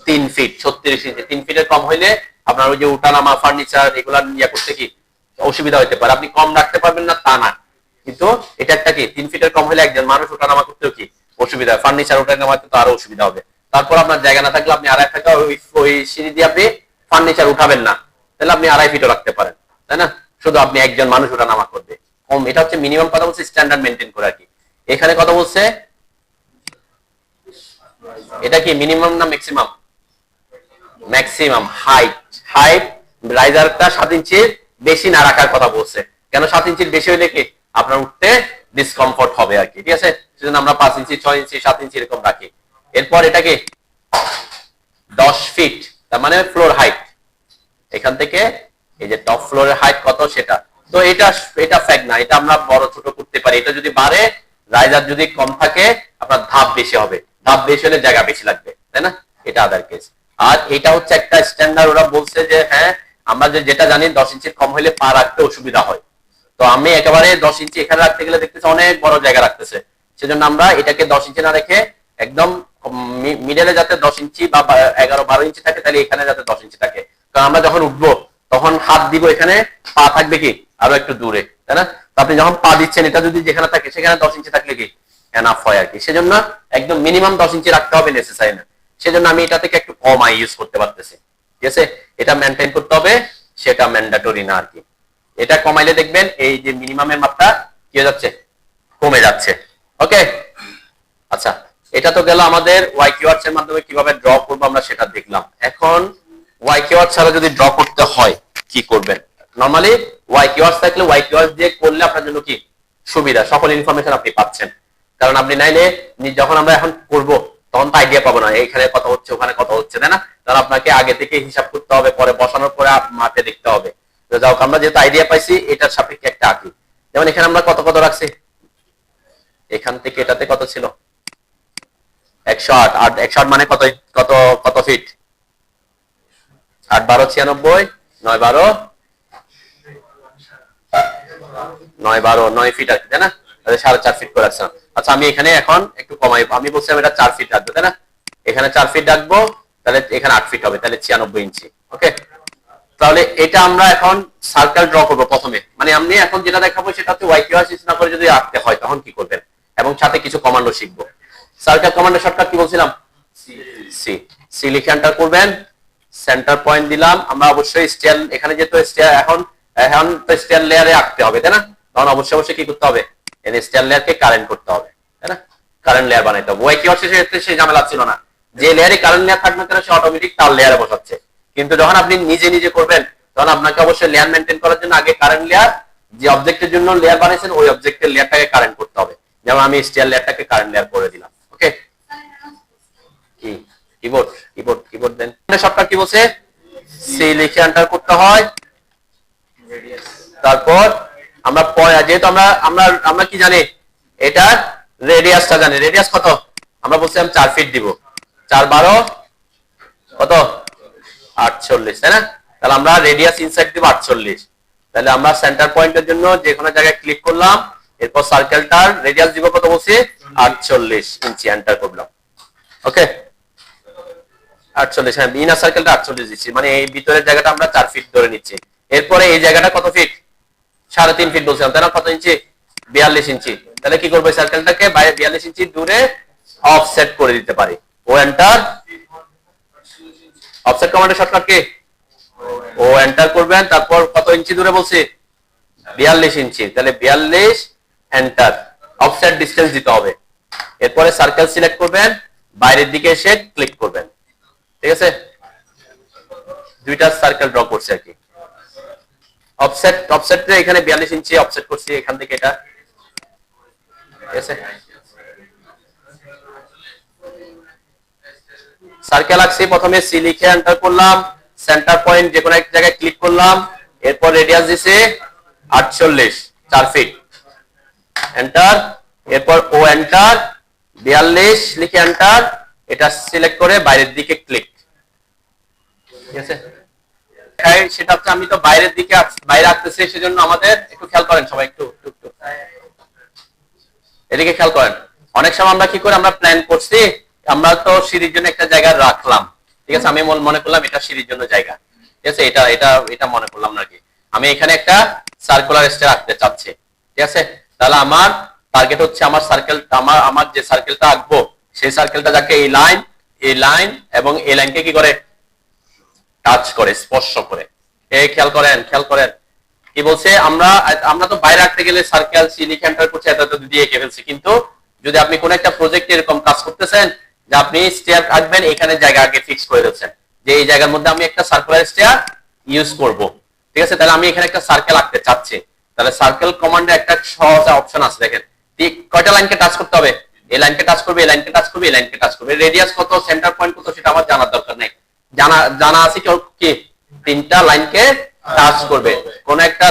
3 ফিট 36 ইঞ্চি, 3 ফিটের কম হইলে আপনার ওই যে উঠানামা ফার্নিচার এগুলা নিয়ে করতে কি অসুবিধা হতে পারে, আপনি কম রাখতে পারবেন না তা না, কিন্তু এটা একটা কি 3 ফিটের কম হলে একজন মানুষ উঠানামা করতেও কি অসুবিধা, ফার্নিচার উঠানামা করতে আরো অসুবিধা হবে। তারপর আপনার জায়গা না থাকলে আপনি আর একটা ওই সিঁড়ি দিয়ে আপনি ফার্নিচার উঠাবেন না, তাহলে আপনি 2.5 ফিটও রাখতে পারেন, তাই না? শুধু আপনি একজন মানুষ উঠানামা করবে কম, এটা হচ্ছে মিনিমাম কথা বলছে, স্ট্যান্ডার্ড মেনটেন করে আর কি। এখানে কথা বলছে এটা কি মিনিমাম না ম্যাক্সিমাম, ম্যাক্সিমাম হাইট রাইজারটা 7 ইঞ্চির বেশি না রাখার কথা বলছে, কেন 7 ইঞ্চির বেশি হইলে কি আপনার উঠতে ডিসকমফোর্ট হবে আর কি, ঠিক আছে? সেজন্য আমরা 5 ইঞ্চি 6 ইঞ্চি 7 ইঞ্চি এরকম রাখি। এরপর এটা কি 10 ফিট, তার মানে ফ্লোর হাইট, এখান থেকে এই যে টপ ফ্লোরের হাইট কত সেটা, তো এটা ফ্যাক্ট না, এটা আমরা বড় ছোট করতে পারি, এটা যদি বাড়ে রাইজার যদি কম থাকে আপনার ধাপ বেশি হবে, ধাপ বেশি হলে জায়গা বেশি লাগবে, তাই না? এটা আদার কেস। আর এটা হচ্ছে একটা স্ট্যান্ডার্ড, ওরা বলছে যে হ্যাঁ আমরা যেটা জানি 10 ইঞ্চির কম হলে পা রাখতে অসুবিধা হয়, তো আমি একেবারে 10 ইঞ্চি এখানে রাখতে গেলে দেখতেছি অনেক বড় জায়গা রাখতেছে, সেজন্য আমরা এটাকে 10 ইঞ্চি না রেখে একদম মিডলে যাতে 10 ইঞ্চি বা 11-12 ইঞ্চি থাকে, তাহলে এখানে যাতে 10 ইঞ্চি থাকে। কারণ আমরা যখন উঠবো তখন হাত দিব এখানে, পা থাকবে কি আরো একটু দূরে, তাই না? আপনি যখন পা দিচ্ছেন এটা যদি যেখানে থাকে সেখানে 10 ইঞ্চি থাকলে কি এনাফ হয় আর কি। সেজন্য একদম মিনিমাম 10 ইঞ্চি রাখতে হবে, নেসেসারি না। সেজন্য আমি এটা থেকে একটু কম ইউজ করতে পারতেছি, ঠিক আছে? এটা মেনটেন করতে হবে, সেটা ম্যান্ডেটরি না আর কি। এটা কমাইলে দেখবেন এই যে মিনিমামের মাপটা কি হয়ে যাচ্ছে, কমে যাচ্ছে। ওকে, আচ্ছা, এটা তো গেল আমাদের ওয়াই কিওয়ার্ডস এর মাধ্যমে কিভাবে ড্র করব আমরা সেটা দেখলাম। এখন ওয়াই কিওয়ার্ড ছাড়া যদি ড্র করতে হয় কি করবেন? নরমালি ওয়াই কিওয়ার্ডস থাকলে ওয়াই কিওয়ার্ডস দিয়ে করলে আপনার জন্য কি সুবিধা, সকল ইনফরমেশন আপনি পাচ্ছেন। কারণ আপনি নাইলে যখন আমরা এখন করব তখন তো আইডিয়া পাবো না এইখানে কত হচ্ছে ওখানে কত হচ্ছে, তাই না? কারণ আপনাকে আগে থেকে হিসাব করতে হবে, পরে বসানোর পরে মাপে দেখতে হবে। তো যাও, আমরা যেহেতু আইডিয়া পাইছি এটার সাপেক্ষে একটা আঁকি। যেমন এখানে আমরা কত কত রাখছি, এখান থেকে এটাতে কত ছিল 108, আর 108 মানে কত কত কত ফিট? 8 12 96, 9 12 9 12 9 ফিট আছে, তাই না? 4.5 ফিট করে রাখছিলাম। আচ্ছা, আমি এখানে এখন একটু কমাই, আমি বলছিলাম এটা 4 ফিট রাখবো, তাই না? এখানে 4 ফিট রাখবো, তাহলে এখানে 8 ফিট হবে, তাহলে 96 ইঞ্চি। ওকে, তাহলে এটা আমরা এখন সার্কেল ড্র করবো প্রথমে। মানে আমি এখন যেটা দেখাবো সেটা হচ্ছে ওয়াই কিওয়ার্ডস না করে যদি আঁকতে হয় তখন কি করবেন, এবং সাথে কিছু কমান্ডও শিখবো। সার্কেল কমান্ডের শর্টকাট কি বলছিলাম? সি। সি লিখে এন্টার করবেন, সেন্টার পয়েন্ট দিলাম। আমরা অবশ্যই স্টেয়ার, এখানে যেহেতু স্টেয়ার এখন তো স্টেয়ার লেয়ারে আঁকতে হবে, তাই না? তখন অবশ্যই কি করতে হবে, এই স্টেয়ার লেয়ারকে কারেন্ট করতে হবে, তাই না? কারেন্ট লেয়ার বানাইতে হবে। ওয়াই কিওয়ার্ডস এর ক্ষেত্রে সেই ঝামেলা ছিল না, যে লেয়ারে কারেন্ট লেয়ার থাকবে কেন সে অটোমেটিক তার লেয়ারে বসাচ্ছে। কিন্তু যখন আপনি নিজে নিজে করবেন তখন আপনাকে অবশ্যই লেয়ার মেইনটেইন করার জন্য আগে কারেন্ট লেয়ার, যে অবজেক্টের জন্য লেয়ার বানাইছেন ওই অবজেক্টের লেয়ারটাকে কারেন্ট করতে হবে। যেমন আমি স্টেয়ার লেয়ারটাকে কারেন্ট লেয়ার করে দিলাম। ওকে, কি কিবোর্ড কিবোর্ড কিবোর্ড দেন। শর্টকাট কি বলছে? সি লিখে এন্টার করতে হয়। তারপর আমরা যেহেতু আমরা আমরা আমরা কি জানি, এটা রেডিয়াসটা জানি। রেডিয়াস কত? আমরা বলছিলাম 4 ফিট দিব। 4 12 কত 48, তাই না? তাহলে আমরা রেডিয়াস ইনসাইড দিব 48। তাহলে আমরা সেন্টার পয়েন্টের জন্য যে কোনো জায়গায় ক্লিক করলাম, এরপর সার্কেলটার রেডিয়াস দিব কত বলছি 48 ইঞ্চি, এন্টার করলাম। ওকে, 48, হ্যাঁ, ইনার সার্কেলটা 48 দিচ্ছি, মানে এই ভিতরের জায়গাটা আমরা 4 ফিট ধরে নিচ্ছি। এরপরে এই জায়গাটা কত ফিট? 3.5 ফিট বলছিলাম, তাই না? কত ইঞ্চি? 42 ইঞ্চি। তাহলে কি করবো, সার্কেলটাকে বাইরে 42 ইঞ্চি দূরে অফসেট করে দিতে পারি। ও এন্টার। অফসেট কমান্ডের শর্টকাট কি? ও এন্টার করবেন, তারপর কত ইঞ্চি দূরে বলছি 42 ইঞ্চি, তাহলে 42 এন্টার। অফসেট ডিসটেন্স দিতে হবে। এরপরে সার্কেল সিলেক্ট করবেন, বাইরের দিকে এসে ক্লিক করবেন, ঠিক আছে? দুইটা সার্কেল ড্র করছি আর কি। অফসেটে এখানে 42 ইঞ্চি অফসেট করছি এখান থেকে, এটা ঠিক আছে? সার্কেল আঁকছি, প্রথমে সি লিখে এন্টার করলাম, সেন্টার পয়েন্ট যে কোনো এক জায়গায় ক্লিক করলাম, এরপর রেডিয়াস দিছি 48, 4 ফিট, এন্টার। এরপর ও এন্টার, 42 লিখে এন্টার, এটা সিলেক্ট করে বাইরের দিকে ক্লিক, ঠিক আছে? সেটা হচ্ছে আমি তো বাইরের দিকে বাইরে আঁকতেছি, সেজন্য আমাদের একটু খেয়াল করেন সবাই, একটু এদিকে খেয়াল করেন। অনেক সময় আমরা কি করে, আমরা প্ল্যান করছি, আমরা তো সিঁড়ির জন্য একটা জায়গা রাখলাম, ঠিক আছে? আমি মনে করলাম এটা সিঁড়ির জন্য জায়গা, ঠিক আছে? এটা এটা এটা মনে করলাম নাকি আমি এখানে একটা সার্কুলার স্টেয়ার আঁকতে চাচ্ছি, ঠিক আছে? তাহলে আমার টার্গেট হচ্ছে আমার সার্কেল, আমার যে সার্কেলটা আঁকবো সেই সার্কেলটা যাকে এই লাইন এবং এই লাইনকে কি করে টাচ করে, স্পর্শ করে। এই খেয়াল করেন কি বলছে, আমরা তো বাইরে রাখতে গেলে সার্কেল সি লিখে এন্টার করছি, এত দিয়ে এঁকে ফেলছি। কিন্তু যদি আপনি কোন একটা প্রজেক্টে এরকম কাজ করতেছেন যে আপনি স্টেয়ার আঁকবেন, এখানে জায়গা আগে ফিক্স করে দিচ্ছেন যে এই জায়গার মধ্যে আমি একটা সার্কুলার স্টেয়ার ইউজ করব, ঠিক আছে? তাহলে আমি এখানে একটা সার্কেল আঁকতে চাচ্ছি, তাহলে সার্কেল কমান্ডে একটা সহজ অপশন আছে, দেখেন ঠিক কয়টা লাইনকে টাচ করতে হবে, এই লাইনকে টাচ করবে, এই লাইনকে টাচ করবে, এই লাইনকে টাচ করবে। রেডিয়াস কত, সেন্টার পয়েন্ট কত সেটা আমার জানার দরকার নেই, জানা আছে কি 3টা লাইনকে টাচ করবে। কোন একটা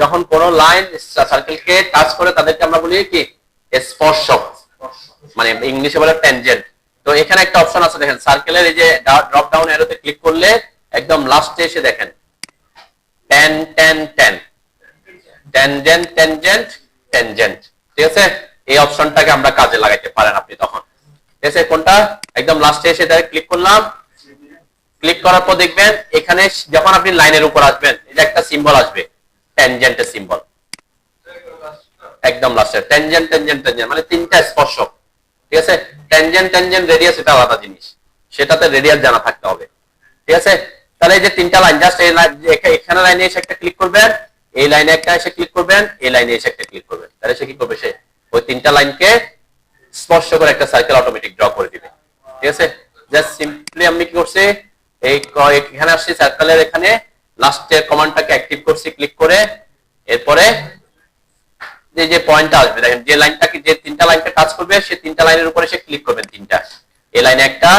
যখন কোন লাইন সার্কেলকে টাচ করে তাদেরকে আমরা বলি কি স্পর্শক, মানে ইংলিশে বলে ট্যানজেন্ট। তো এখানে একটা অপশন আছে দেখেন, সার্কেলের এই যে ড্রপ ডাউন অ্যারোতে ক্লিক করলে একদম লাস্টে এসে দেখেন ট্যানজেন্ট, ঠিক আছে? এই অপশনটাকে আমরা কাজে লাগাইতে পারেন আপনি তখন, ঠিক আছে কোনটা একদম লাস্টে এসে ডাইরেক্ট ক্লিক করলাম। ক্লিক করার পর দেখবেন এখানে যখন আপনি লাইনের উপর আসবেন এই যে একটা সিম্বল আসবে ট্যানজেন্টের সিম্বল, একদম লাস্টে ট্যানজেন্ট ট্যানজেন্ট ট্যানজেন্ট মানে তিনটা স্পর্শক, ঠিক আছে। ট্যানজেন্ট ট্যানজেন্ট রেডিয়াস এটা আলাদা জিনিস, সেটাতে রেডিয়াস জানা থাকতে হবে, ঠিক আছে। তাহলে এই যে তিনটা লাইন জাস্ট এই এখানে লাইনে এসে একটা ক্লিক করবেন, এই লাইনে একটা এসে ক্লিক করবেন, এই লাইনে এসে একটা ক্লিক করবেন, তাহলে সে কি করবে, সে ওই তিনটা লাইনকে স্পর্শ করে একটা সার্কেল অটোমেটিক ড্র করে দিবে, ঠিক আছে। জাস্ট সিম্পলি আমি কি করছি এই এখানে আসছি সার্কেলের এখানে লাস্টের কমান্ডটাকে অ্যাক্টিভ করছি ক্লিক করে, এরপরে এই যে পয়েন্টটা আসবে দেখেন যে লাইনটাকে যে তিনটা লাইনকে টাচ করবে সেই তিনটা লাইনের উপরে সে ক্লিক করবেন, তিনটা এই লাইনে একটা,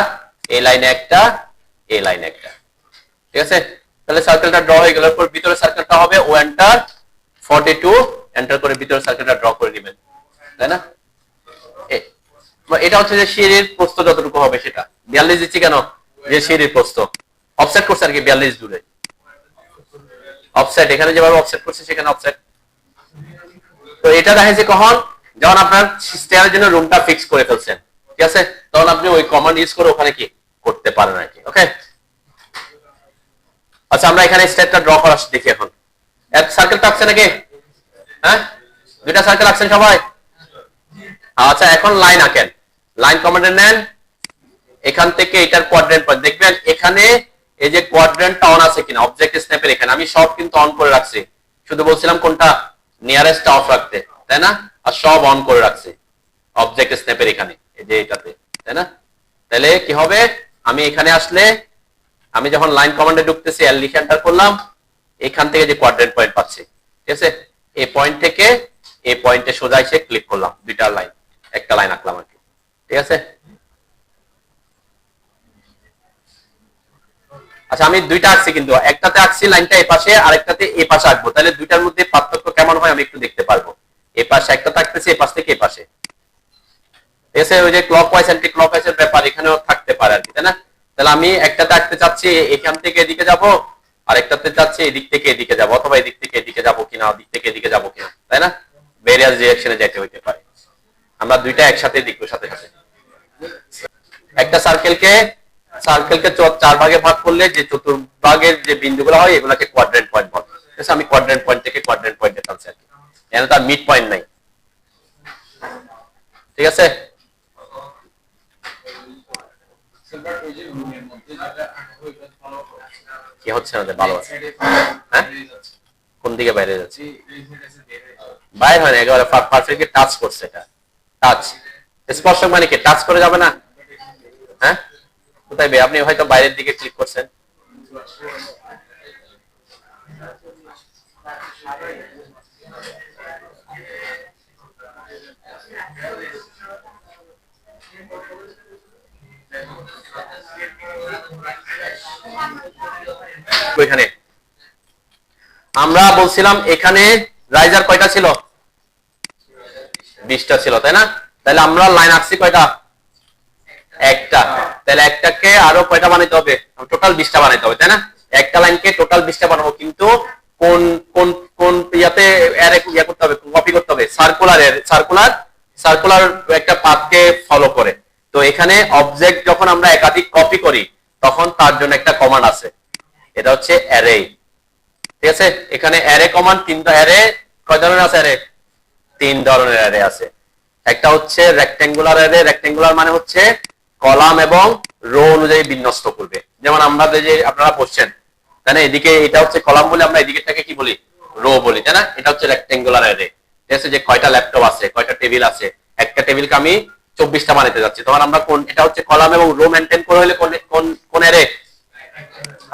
এই লাইনে একটা, এই লাইনে একটা, ঠিক আছে। তাহলে সার্কেলটা ড্র হয়ে গেল, এরপর ভিতরে সার্কেলটা হবে ও এন্টার 42 এন্টার করে ভিতরে সার্কেলটা ড্র করে দিবেন, তাই না। এটা হচ্ছে যে সিঁড়ির প্রস্থ যতটুকু হবে সেটা 42 দিচ্ছি কেন, যে সিঁড়ির প্রস্থ অফসেট করছে আর কি 42 দূরে, অফসেট এখানে যেভাবে অফসেট করছে সেখানে অফসেট। তো এটা দেখাইছে কখন, যখন আপনার স্টেয়ারের জন্য রুমটা ফিক্স করে ফেলছেন, ঠিক আছে, তখন আপনি ওই কমান্ড ইউজ করে ওখানে কি করতে পারেন আর কি, ওকে। আচ্ছা আমরা এখানে স্টেপটা ড্র করা দেখি এখন। এক সার্কেল আঁকছে নাকি, হ্যাঁ দুইটা সার্কেল আঁকছেন সবাই, আচ্ছা এখন লাইন আঁকেন, লাইন কমান্ডে নেন, এখান থেকে এটার কোয়াড্রেন্ট পয়েন্ট দেখবেন এখানে এই যে কোয়াড্রেন্টটা অন আছে কিনা অবজেক্ট স্ন্যাপের এখানে, আমি সব কিন্তু অন করে রাখছি, শুধু বলছিলাম কোনটা নিয়ারেস্ট অফ রাখতে, তাই না, আর সব অন করে রাখছি অবজেক্ট স্ন্যাপের এখানে এই যে এটাতে, তাই না। তাহলে কি হবে, আমি এখানে আসলে আমি যখন লাইন কমান্ডে ঢুকতেছি এল লিখে এন্টার করলাম, এখান থেকে যে কোয়াড্রেন্ট পয়েন্ট পাচ্ছি, ঠিক আছে, এই পয়েন্ট থেকে এই পয়েন্টে সোজা এসে ক্লিক করলাম, দুইটা লাইন একটা লাইন আঁকলাম আর কি, ঠিক আছে। আচ্ছা আমি দুইটা আঁকছি কিন্তু একটাতে আঁকছি লাইনটা এই পাশে আরেকটাতে এই পাশে আঁকবো, তাহলে দুইটার মধ্যে পার্থক্য কেমন হয় আমি একটু দেখতে পারবো। এই পাশে একটা থাকতেছে এই পাশ থেকে এই পাশে, ঠিক আছে, ওই যে ক্লকওয়াইজ অ্যান্টি ক্লকওয়াইজের ব্যাপার এখানেও থাকতে পারে আর কি, তাই না। তাহলে আমি একটাতে আঁকতে চাচ্ছি এখান থেকে এদিকে যাব, আর একটাতে চাচ্ছি এদিক থেকে এদিকে যাব, অথবা এদিক থেকে এদিকে যাব কিনা, ওদিক থেকে এদিকে যাব কিনা, তাই না, ভেরিয়াস ডিরেকশনে যেতে হইতে পারে। আমরা দুইটা একসাথে দেখবো সাথে সাথে। একটা সার্কেলকে চার ভাগে ভাগ করলে যে চতুর্ভাগের যে বিন্দুগুলো হয় এগুলোকে কোয়াড্রেন্ট পয়েন্ট বলে, ঠিক আছে। আমি কোয়াড্রেন্ট পয়েন্ট থেকে কোয়াড্রেন্ট পয়েন্টে টানছি আর কি, এখানে তার মিড পয়েন্ট নাই, ঠিক আছে। কি হচ্ছে না ভালো আছে, হ্যাঁ কোন দিকে বাইরে যাচ্ছে, বাইরে হয় না, একেবারে পারফেক্টলি টাচ করছে, এটা টাচ স্পর্শক মানে কি টাচ করে যাবে না, হ্যাঁ কোথায় আপনি হয়তো বাইরের দিকে ক্লিক করছেন, ওইখানে আমরা বলছিলাম এখানে রাইজার কয়টা ছিল, 20টা ছিল, তাই না। তাহলে আমরা লাইন আঁকছি কয়টা, একটা, তাহলে একটাকে আরো কয়টা বানাইতে হবে, টোটাল 20টা বানাইতে হবে, তাই না। একটা লাইনকে টোটাল 20টা বানাবো, কিন্তু কোন কোন কোন ইয়াতে ইয়া করতে হবে, কপি করতে হবে, সার্কুলার একটা পাথকে ফলো করে। তো এখানে অবজেক্ট যখন আমরা একাধিক কপি করি তখন তার জন্য একটা কমান্ড আছে, এটা হচ্ছে অ্যারে, ঠিক আছে। এখানে অ্যারে কমান্ড তিনটা, অ্যারে কয় ধরনের আছে, অ্যারে 3 ধরনের অ্যারে আছে। একটা হচ্ছে রেক্টেঙ্গুলার অ্যারে, রেক্টেঙ্গুলার মানে হচ্ছে কলাম এবং রো অনুযায়ী বিন্যস্ত করবে, যেমন আমরা যে আপনারা বলছেন, তাই না, এদিকে এটা হচ্ছে কলাম বলে আমরা এদিকেটাকে কি বলি, রো বলি, তাই না। এটা হচ্ছে রেক্টেঙ্গুলার অ্যারে, ঠিক আছে, যে কয়টা ল্যাপটপ আছে, কয়টা টেবিল আছে, একটা টেবিলকে আমি 24টা বানাতে যাচ্ছি, তখন আমরা কোন, এটা হচ্ছে কলাম এবং রো মেনটেন করে হলে কোন কোন অ্যারে,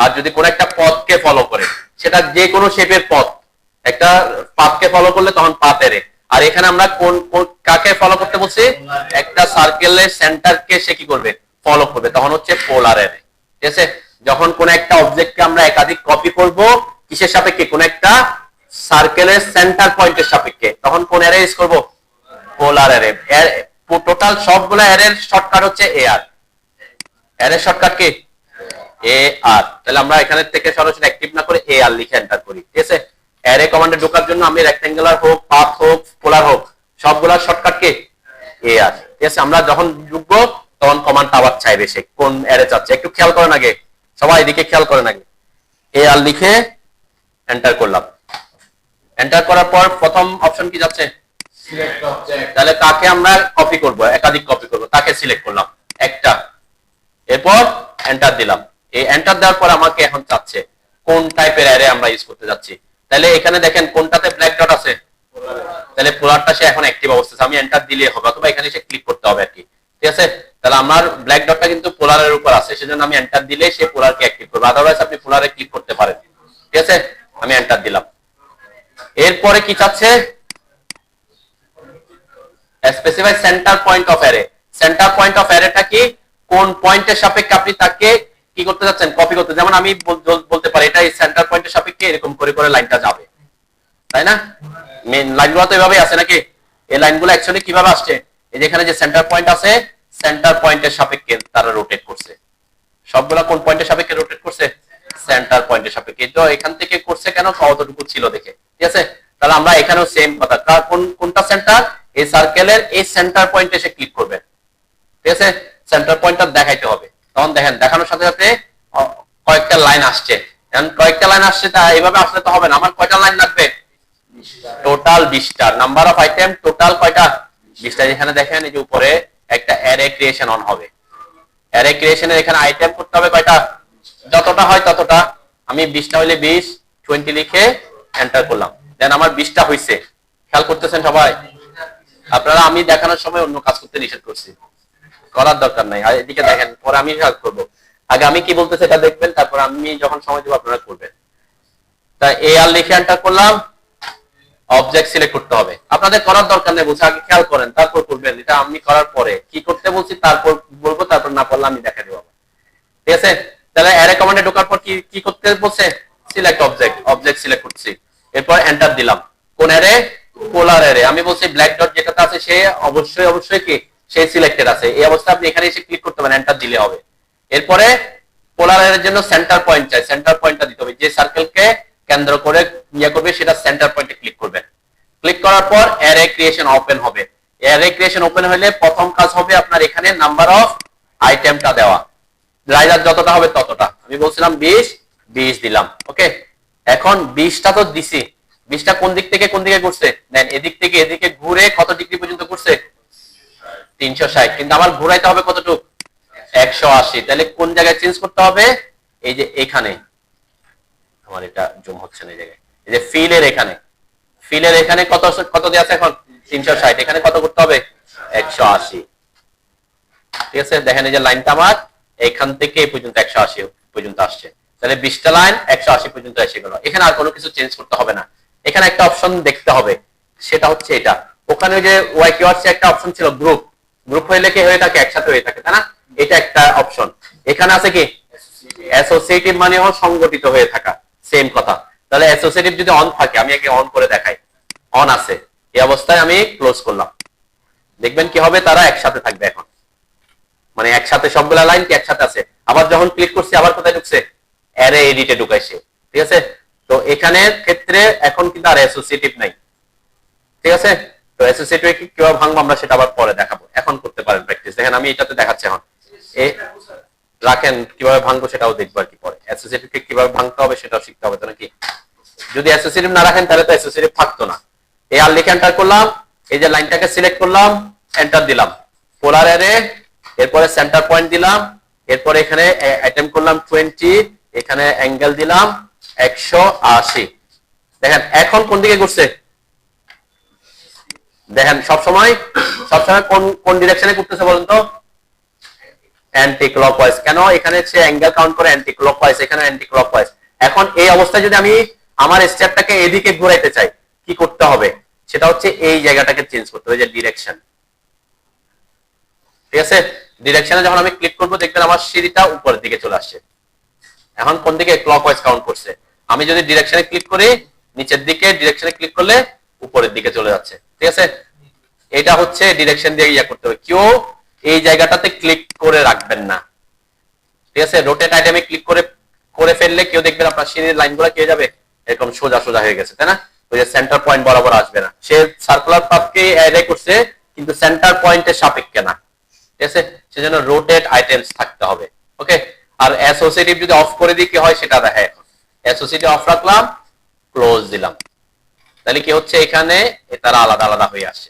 আর যদি কোন একটা পথকে ফলো করে সেটা যে কোনো শেপের পথ, একটা পাথকে ফলো করলে তখন পাথ অ্যারে। আর এখানে আমরা কোন কাকে ফলো করতে বলছি, একটা সার্কেলের সেন্টারকে সে কি করবে, ফলো করবে, তখন হচ্ছে পোলার অ্যারে, ঠিক আছে। যখন কোন একটা অবজেক্টকে আমরা একাধিক কপি করব কিসের সাপেক্ষে, কোন একটা সার্কেলের সেন্টার পয়েন্টের সাপেক্ষে, তখন কোন অ্যারে ইউজ করব, পোলার অ্যারে। টোটাল সবগুলো অ্যারের শর্টকাট হচ্ছে AR, array shortcut key AR. তাহলে আমরা এখানে থেকে সরাসরি অ্যাক্টিভ না করে এআর লিখে এন্টার করি, ঠিক আছে। অ্যারে কমান্ডে ঢোকার জন্য আমি রেক্টেঙ্গুলার হোক, পাথ হোক, পোলার হোক, সবগুলোর শর্টকাট কি এআর, ঠিক আছে। আমরা যখন ঢুকবো তখন কমান্ডটা আবার চাইবে সে কোন অ্যারে চাচ্ছে, একটু খেয়াল করেন আগে, সবাই এদিকে খেয়াল করেন আগে। AR লিখে এন্টার করলাম। এন্টার করার পর প্রথম অপশন কি যাচ্ছে? Select object. তাহলে কাকে আমরা কপি করব, একাধিক কপি করব, তাকে সিলেক্ট করলাম একটা, এরপর এন্টার দিলাম। এই এন্টার দেওয়ার পর আমাকে এখন চাচ্ছে কোন টাইপের অ্যারে আমরা ইউজ করতে যাচ্ছি। তাহলে এখানে দেখেন কোনটাতে ব্ল্যাক ডট আছে, তাহলে পোলারটা সে এখন অ্যাক্টিভ অবস্থায়, আমি এন্টার দিলে হবে, অথবা এখানে সে ক্লিক করতে হবে আর কি, ঠিক আছে। তাহলে আমার ব্ল্যাক ডটটা কিন্তু পোলারের উপর আছে, সেজন্য আমি এন্টার দিলে সে পোলারকে অ্যাক্টিভ করবে, আদারওয়াইজ আপনি পোলারে ক্লিক করতে পারেন, ঠিক আছে। আমি এন্টার দিলাম। এরপরে কি চাচ্ছে? Specify centre point of array. Centre point of অ্যারেটা কি? কোন পয়েন্টের সাপেক্ষে আপনি তাকে কি করতে যাচ্ছেন, কপি করতে। যেমন আমি বলতে পারি এটা এই সেন্টার পয়েন্টের সাপেক্ষে এরকম করে করে লাইনটা যাবে, তাই না? মেইন লাইনগুলো তো এভাবেই আছে নাকি? এই লাইনগুলো অ্যাকচুয়ালি কিভাবে আসছে? এই যেখানে যে সেন্টার পয়েন্ট আছে, সেন্টার পয়েন্টের সাপেক্ষে তারা রোটেট করছে। সবগুলা কোন পয়েন্টের সাপেক্ষে রোটেট করছে? সেন্টার পয়েন্টের সাপেক্ষে। তো এখান থেকে করছে কেন? কতটুকু ছিল দেখে, ঠিক আছে। তাহলে আমরা এখানেও সেম কথা, কোনটা সেন্টার, এই সার্কেলের এই সেন্টার পয়েন্টে এসে ক্লিক করবেন, ঠিক আছে। সেন্টার পয়েন্টটা দেখাইতে হবে। তখন দেখেন দেখানোর সাথে সাথে কয়েকটা লাইন আসছে। এখন কয়েকটা লাইন আসছে, তা এইভাবে আসলে তো হবে না, আমার কয়টা লাইন লাগবে? টোটাল 20টা। নাম্বার অফ আইটেম টোটাল কয়টা? 20টা। এখানে দেখেন এই যে উপরে একটা অ্যারে ক্রিয়েশন অন হবে। অ্যারে ক্রিয়েশনের এখানে আইটেম করতে হবে কয়টা? যতটা হয় ততটা। আমি 20টা হইলে 20 20 লিখে এন্টার করলাম, দেন আমার 20টা হইছে। খেয়াল করতেছেন সবাই? আপনারা আমি দেখানোর সময় অন্য কাজ করতে নিষেধ করছি, করার দরকার নাই। আর এদিকে দেখেন, পরে আমি হেল্প করব। আগে আমি কি বলতেছি এটা দেখবেন, তারপর আমি যখন সময় দেব আপনারা করবেন। তাই AR লিখে এন্টার করলাম। অবজেক্ট সিলেক্ট করতে হবে, আপনাদের করার দরকার নেই, বুঝে আগে খেয়াল করেন তারপর করবেন। এটা আমি করার পরে কি করতে বলছি তারপর বলবো, তারপর না পারলে আমি দেখা দেবো, ঠিক আছে। তাহলে অ্যারে কমান্ডে ঢোকার পর কি করতে বলছে? Select object. অবজেক্ট সিলেক্ট করছি, এরপর এন্টার দিলাম। কোন অ্যারে? পোলার অ্যারে। আমি বলছি ব্ল্যাক ডট যেটাতে আছে সে অবশ্যই কি সে সিলেক্টেড আছে, এই অবস্থায় আপনি এখানে এসে ক্লিক করতে পারেন, এন্টার দিলে হবে। এরপরে পোলার অ্যারের জন্য সেন্টার পয়েন্ট চাই, সেন্টার পয়েন্টটা দিতে হবে, যে সার্কেলকে কেন্দ্র করে ইয়ে করবে সেটা সেন্টার পয়েন্টে ক্লিক করবেন। ক্লিক করার পর অ্যারে ক্রিয়েশন ওপেন হবে। অ্যারে ক্রিয়েশন ওপেন হলে প্রথম কাজ হবে আপনার এখানে নাম্বার অফ আইটেমটা দেওয়া, রাইজার যতটা হবে ততটা। আমি বলছিলাম 20 দিলাম, ওকে। এখন 20টা তো দিছি, 20টা কোন দিক থেকে কোন দিকে ঘুরছে? দেন এদিক থেকে এদিকে ঘুরে কত ডিগ্রি পর্যন্ত ঘুরছে? 360। কিন্তু আমার ঘুরাইতে হবে কতটুকু? 180। তাহলে কোন জায়গায় চেঞ্জ করতে হবে? এই যে এখানে, আমার এটা জুম হচ্ছে না, এই জায়গায় এই যে ফিলের এখানে কত দেয়া আছে এখন? 360। এখানে কত করতে হবে? 180, ঠিক আছে। দেখেন এই যে লাইনটা আমার এখান থেকে এই পর্যন্ত 180 পর্যন্ত আসছে। তাহলে 20টা লাইন 180 পর্যন্ত এসে গেল। এখানে আর কোনো কিছু চেঞ্জ করতে হবে না। এখানে একটা অপশন দেখতে হবে, সেটা হচ্ছে এটা। ওখানে যে ওয়াই কিওয়ার্ডসে একটা অপশন ছিল গ্রুপ হইলে কি হয়ে থাকে? একসাথে হয়ে থাকে, তাই না? এটা একটা অপশন। এখানে আছে কি অ্যাসোসিয়েটিভ, মানে সংগঠিত হয়ে থাকা, সেম কথা। তাহলে অ্যাসোসিয়েটিভ যদি অন থাকে, আমি আগে অন করে দেখাই, অন আছে, এই অবস্থায় আমি ক্লোজ করলাম, দেখবেন কি হবে? তারা একসাথে থাকবে এখন, মানে একসাথে সবগুলা লাইন কি একসাথে আছে। আবার যখন ক্লিক করছি আবার কোথায় ঢুকছে? অ্যারে এডিটে ঢুকাইছে, ঠিক আছে। তো এখানের ক্ষেত্রে এখন কিন্তু আর অ্যাসোসিয়েটিভ নাই, ঠিক আছে। তো অ্যাসোসিয়েটিভ কিভাবে ভাঙবো আমরা সেটা আবার পরে দেখাবো, এখন করতে পারেন প্র্যাকটিস। দেখেন আমি এটাতে দেখাচ্ছি এখন, রাখেন কিভাবে ভাঙবো সেটাও দেখবো আর কি পরে। অ্যাসোসিয়েটিভকে কিভাবে ভাঙতে হবে সেটাও শিখতে হবে, তো নাকি? যদি অ্যাসোসিয়েটিভ না রাখেন তাহলে তো অ্যাসোসিয়েটিভ থাকতো না। এই আর লিখে এন্টার করলাম, এই যে লাইনটাকে সিলেক্ট করলাম, এন্টার দিলাম, পোলার অ্যারে, এরপরে সেন্টার পয়েন্ট দিলাম, এরপরে এখানে আইটেম করলাম 20, এখানে অ্যাঙ্গেল দিলাম 180। দেখেন এখন কোন দিকে ঘুরছে? দেখেন সবসময় কোন ডিরেকশনে ঘুরতেছে বলেন তো? Anti clockwise. কেন? এখানে সে অ্যাঙ্গেল কাউন্ট করে অ্যান্টি ক্লকওয়াইজ, এখানে অ্যান্টি ক্লকওয়াইজ। এখন এই অবস্থায় যদি আমি আমার স্টেপটাকে এদিকে ঘুরাইতে চাই, কি করতে হবে? সেটা হচ্ছে এই জায়গাটাকে চেঞ্জ করতে হবে, যে ডিরেকশন, ঠিক আছে। ডিরেকশনে যখন আমি ক্লিক করব দেখবেন আমার সিঁড়িটা উপরের দিকে চলে আসছে। এখন কোন দিকে? ক্লকওয়াইজ কাউন্ট করছে। আমি যদি ডিরেকশনে ক্লিক করি, নিচের দিকে ডিরেকশনে ক্লিক করলে উপরের দিকে চলে যাচ্ছে, ঠিক আছে। এটা হচ্ছে ডিরেকশন দিয়ে ইয়া করতে হবে। কেউ এই জায়গাটাতে ক্লিক করে রাখবেন না, ঠিক আছে। রোটেট আইটেমে ক্লিক করে ফেললে কেউ দেখবেন আপনার সিঁড়ির লাইনগুলো কি হয়ে যাবে? এরকম সোজা সোজা হয়ে গেছে, তাই না? ওই যে সেন্টার পয়েন্ট বরাবর আসবে না। সে সার্কুলার পাথকে অ্যারে করছে কিন্তু সেন্টার পয়েন্টের সাপেক্ষে না, ঠিক আছে। সেজন্য রোটেট আইটেমস থাকতে হবে। ওকে, আর অ্যাসোসিয়েটিভ যদি অফ করে দিই কি হয় সেটা দেখায়। অ্যাসোসিয়েটিভ অফ রাখলাম, ক্লোজ দিলাম, তাহলে কি হচ্ছে এখানে তারা আলাদা আলাদা হয়ে আসছে,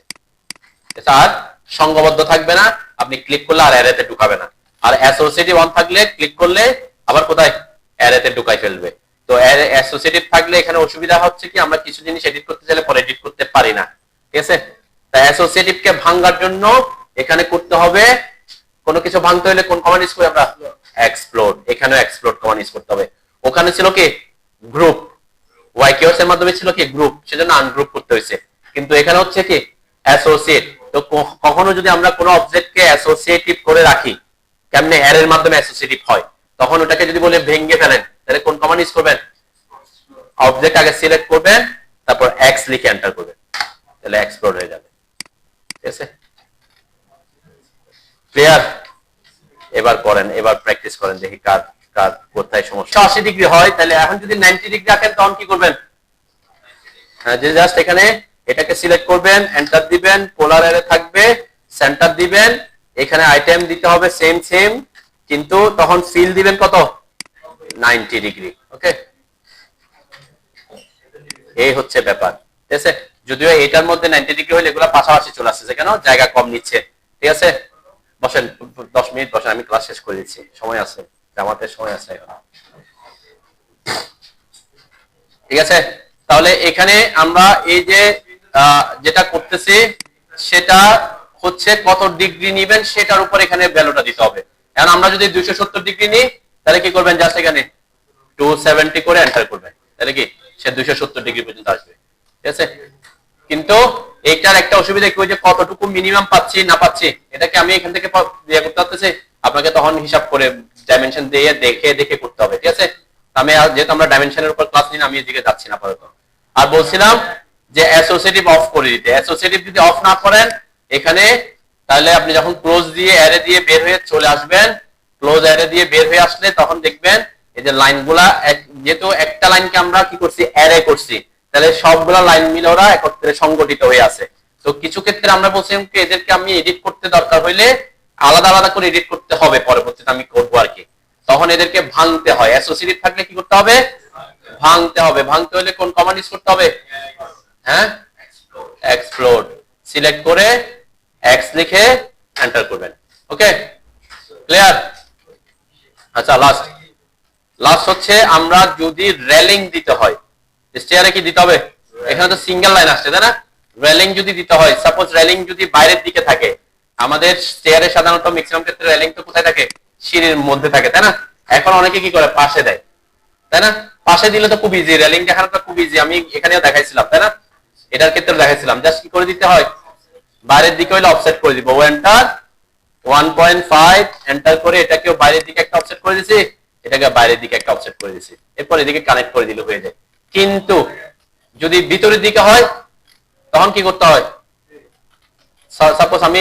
আর সংঘবদ্ধ থাকবে না। আপনি ক্লিক করলে আর অ্যারেতে ঢুকাবে না। আর অ্যাসোসিয়েটিভ অন থাকলে ক্লিক করলে আবার কোথায় অ্যারেতে ঢুকাই ফেলবে। তো অ্যাসোসিয়েটিভ থাকলে এখানে অসুবিধা হচ্ছে কি আমরা কিছু জিনিস এডিট করতে চাইলে পরে এডিট করতে পারি না, ঠিক আছে। তাই অ্যাসোসিয়েটিভকে ভাঙার জন্য এখানে করতে হবে, কোনো কিছু ভাঙতে হলে কোন কমান্ড ইউজ করি আমরা, এক্সপ্লোড। এখানেও এক্সপ্লোড কমান্ড ইউজ করতে হবে। ওখানে ছিল কি গ্রুপ, ওয়াই কিওয়ার্ডস এর মাধ্যমে ছিল কি গ্রুপ, সেজন্য আনগ্রুপ করতে হয়েছে। কিন্তু এখানে হচ্ছে কি অ্যাসোসিয়েট। তো কখনো যদি আমরা কোনো অবজেক্টকে অ্যাসোসিয়েটিভ করে রাখি, কেমনে অ্যারের মাধ্যমে অ্যাসোসিয়েটিভ হয়, তখন ওটাকে যদি বলে ভেঙে ফেলেন, তাহলে কোন কমান্ড ইউজ করবেন, অবজেক্ট আগে সিলেক্ট করবেন, তারপর এক্স লিখে এন্টার করবেন, তাহলে এক্সপ্লোড হয়ে যাবে, ঠিক আছে। ক্লিয়ার? এবার করেন, এবার প্র্যাকটিস করেন, দেখি কার কার কোথায় সমস্যা। 80 ডিগ্রি হয়, তাহলে এখন যদি 90 ডিগ্রি রাখেন তখন কি করবেন, হ্যাঁ, যে জাস্ট এখানে এটাকে সিলেক্ট করবেন, এন্টার দিবেন, পোলার অ্যারে থাকবে, সেন্টার দিবেন, এখানে আইটেম দিতে হবে সেম সেম, কিন্তু তখন ফিল দিবেন কত, 90 ডিগ্রি। ওকে, এই হচ্ছে ব্যাপার, ঠিক আছে। যদিও এটার মধ্যে 90 ডিগ্রি হলে এগুলো পাশাপাশি চলে আসছে, কেন জায়গা কম নিচ্ছে, ঠিক আছে। বসেন 10 মিনিট বসেন, আমি ক্লাস শেষ করে দিচ্ছি, সময় আছে, জামাতের সময় আছে, ঠিক আছে। তাহলে এখানে আমরা এই যে যেটা করতেছি সেটা হচ্ছে কত ডিগ্রি নিবেন সেটার উপর এখানে ভ্যালুটা দিতে হবে। এখন আমরা যদি 270 ডিগ্রি নিই তাহলে কি করবেন, জাস্ট এখানে 270 করে এন্টার করবেন, তাহলে কি সে 270 ডিগ্রি পর্যন্ত আসবে, ঠিক আছে। কিন্তু এইটার একটা অসুবিধা কি, যে কতটুকু মিনিমাম পাচ্ছি না পাচ্ছি এটাকে আমি এখান থেকে ইয়ে করতে পারতেছি, আপনাকে তখন হিসাব করে ডাইমেনশন দিয়ে দেখে দেখে করতে হবে, ঠিক আছে। আমি যেহেতু আমরা ডাইমেনশনের উপর ক্লাস নিই, আমি এদিকে যাচ্ছি না আপাতত। আর বলছিলাম যে অ্যাসোসিয়েটিভ অফ করে দিতে, অ্যাসোসিয়েটিভ যদি অফ না করেন এখানে, তাহলে আপনি যখন ক্লোজ দিয়ে অ্যারে দিয়ে বের হয়ে চলে আসবেন, ক্লোজ অ্যারে দিয়ে বের হয়ে আসলে তখন দেখবেন এই যে লাইনগুলা, যেহেতু একটা লাইনকে আমরা কি করছি অ্যারে করছি, তাহলে সবগুলা লাইন মিলে ওরা একত্রে সংগঠিত হয়ে আছে। তো কিছু ক্ষেত্রে আমরা বলছিলাম কি এদেরকে আমি এডিট করতে দরকার হইলে আলাদা আলাদা করে এডিট করতে হবে, পরবর্তীতে আমি করবো আর কি, তখন এদেরকে ভাঙতে হয়। অ্যাসোসিয়েটিভ থাকলে কি করতে হবে, ভাঙতে হবে। ভাঙতে হলে কোন কমান্ড ইউজ করতে হবে, হ্যাঁ, এক্সপ্লোড, সিলেক্ট করে এক্স লিখে এন্টার করবেন। ওকে, ক্লিয়ার? আচ্ছা, লাস্ট হচ্ছে আমরা যদি রেলিং দিতে হয়, স্টেয়ারে কি দিতে হবে, এখানে তো সিঙ্গেল লাইন আসছে তাই না, রেলিং যদি দিতে হয়, সাপোজ রেলিং যদি বাইরের দিকে থাকে, আমাদের স্টেয়ারে সাধারণত ম্যাক্সিমাম ক্ষেত্রে রেলিং তো কোথায় থাকে, সিঁড়ির মধ্যে থাকে তাই না। এখন অনেকে কি করে পাশে দেয়, তাই না। পাশে দিলে তো খুব ইজি, রেলিং দেখানোটা খুব ইজি, আমি এখানেও দেখাইছিলাম তাই না, এটার ক্ষেত্রে দেখাইছিলাম। জাস্ট কি করে দিতে হয়, বাইরের দিকে হইলে অফসেট করে দিব, এন্টার 1.5 এন্টার করে এটাকেও বাইরের দিকে একটা অফসেট করে দিছি, এটাকে বাইরের দিকে একটা অফসেট করে দিছি, এরপর এদিকে কানেক্ট করে দিলে হয়ে যায়। কিন্তু যদি ভিতরের দিকে হয় তখন কি করতে হয়, সাপোজ আমি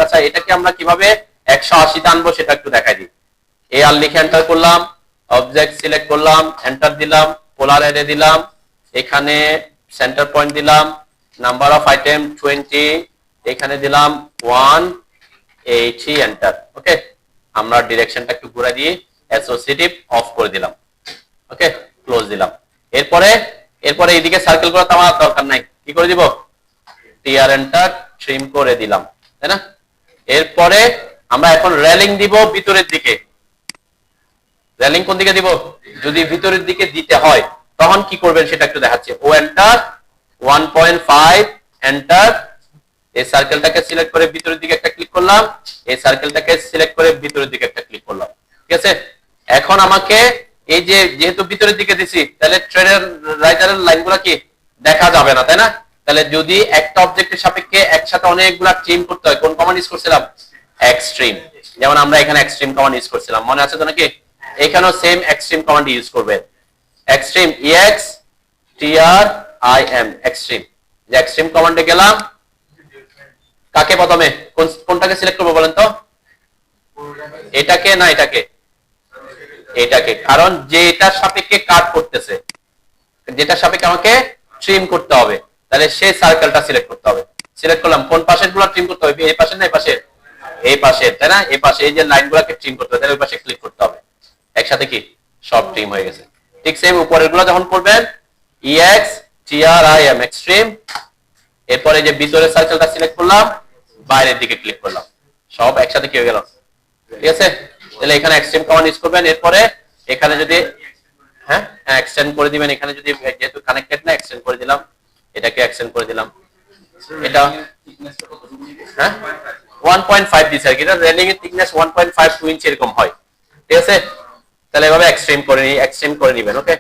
আচ্ছা এটাকে আমরা কিভাবে 180 তে আনবো সেটা একটু দেখাই দিই। এ আর লিখে এন্টার করলাম, অবজেক্ট সিলেক্ট করলাম, এন্টার দিলাম, পোলার অ্যারে দিলাম, এখানে সেন্টার পয়েন্ট দিলাম, নাম্বার অফ আইটেম 20, এখানে দিলাম 180 এন্টার। ওকে, আমরা ডিরেকশনটা একটু ঘুরে দিয়ে অ্যাসোসিয়েটিভ অফ করে দিলাম। ওকে, ক্লোজ দিলাম। এরপরে এইদিকে সার্কেল করা তো আমার দরকার নাই, কি করে দিব, টিআর এন্টার, ট্রিম করে দিলাম, তাই না। এরপরে আমরা এখন রেলিং দিব ভিতরের দিকে। রেলিং কোন দিকে দিব, যদি ভিতরের দিকে দিতে হয় তখন কি করবেন সেটা একটু দেখাচ্ছি। ও এন্টার 1.5 এন্টার, এই সার্কেলটাকে সিলেক্ট করে ভিতরের দিকে একটা ক্লিক করলাম, এই সার্কেলটাকে সিলেক্ট করে ভিতরের দিকে একটা ক্লিক করলাম, ঠিক আছে। এখন আমাকে এই যে যেহেতু ভিতরের দিকে দিছি, তাহলে ট্রেডের রাইটারের লাইনগুলো কি দেখা যাবে না তাই না। তাহলে যদি একটা অবজেক্টের সাপেক্ষে একসাথে অনেকগুলা ট্রিম করতে হয়, কোন কমান্ড ইউজ করছিলাম, এক্সট্রিম। যেমন আমরা এখানে এক্সট্রিম কমান্ড ইউজ করছিলাম, মনে আছে তো নাকি, এখানেও সেম এক্সট্রিম কমান্ড ইউজ করবেন, extrim X T R I M, extrim. যে এক্সট্রিম কমান্ডে গেলাম, কাকে প্রথমে কোনটাকে সিলেক্ট করবো বলেন তো, এটাকে না এটাকে, কারণ যে এটার সাপেক্ষে কাট করতেছে, যেটার সাপেক্ষে আমাকে ট্রিম করতে হবে, তাহলে সেই সার্কেলটা সিলেক্ট করতে হবে। সিলেক্ট করলাম, কোন পাশের গুলো ট্রিম করতে হবে, এই পাশের না এই পাশের, এই পাশে, তাই না? এই পাশে এই যে লাইনগুলোকে ট্রিম করতে হবে, তাহলে ওই পাশে ক্লিক করতে হবে। একসাথে কি সব ট্রিম হয়ে গেছে। ঠিক সেম উপরের গুলো যখন করবেন EX TRIM এক্সট্রিম, এরপরে যে ভিতরের সার্কেলটা সিলেক্ট করলাম, বাইরের দিকে ক্লিক করলাম, সব একসাথে কি হয়ে গেল। ঠিক আছে, তাহলে এখানে এক্সটেন্ড কমান্ড ইউজ করবেন। এরপরে এখানে যদি হ্যাঁ এক্সটেন্ড করে দিবেন, এখানে যদি যেহেতু কানেক্টেড না এক্সটেন্ড করে দিলাম, এটাকে এক্সটেন্ড করে দিলাম। এটা হ্যাঁ 1.5 দিছে আর কি, এটা রেলিং এর থিকনেস 1.52 ইঞ্চি এরকম হয়। ঠিক আছে, তাহলে এভাবে এক্সটেন্ড করে নিবেন। ওকে,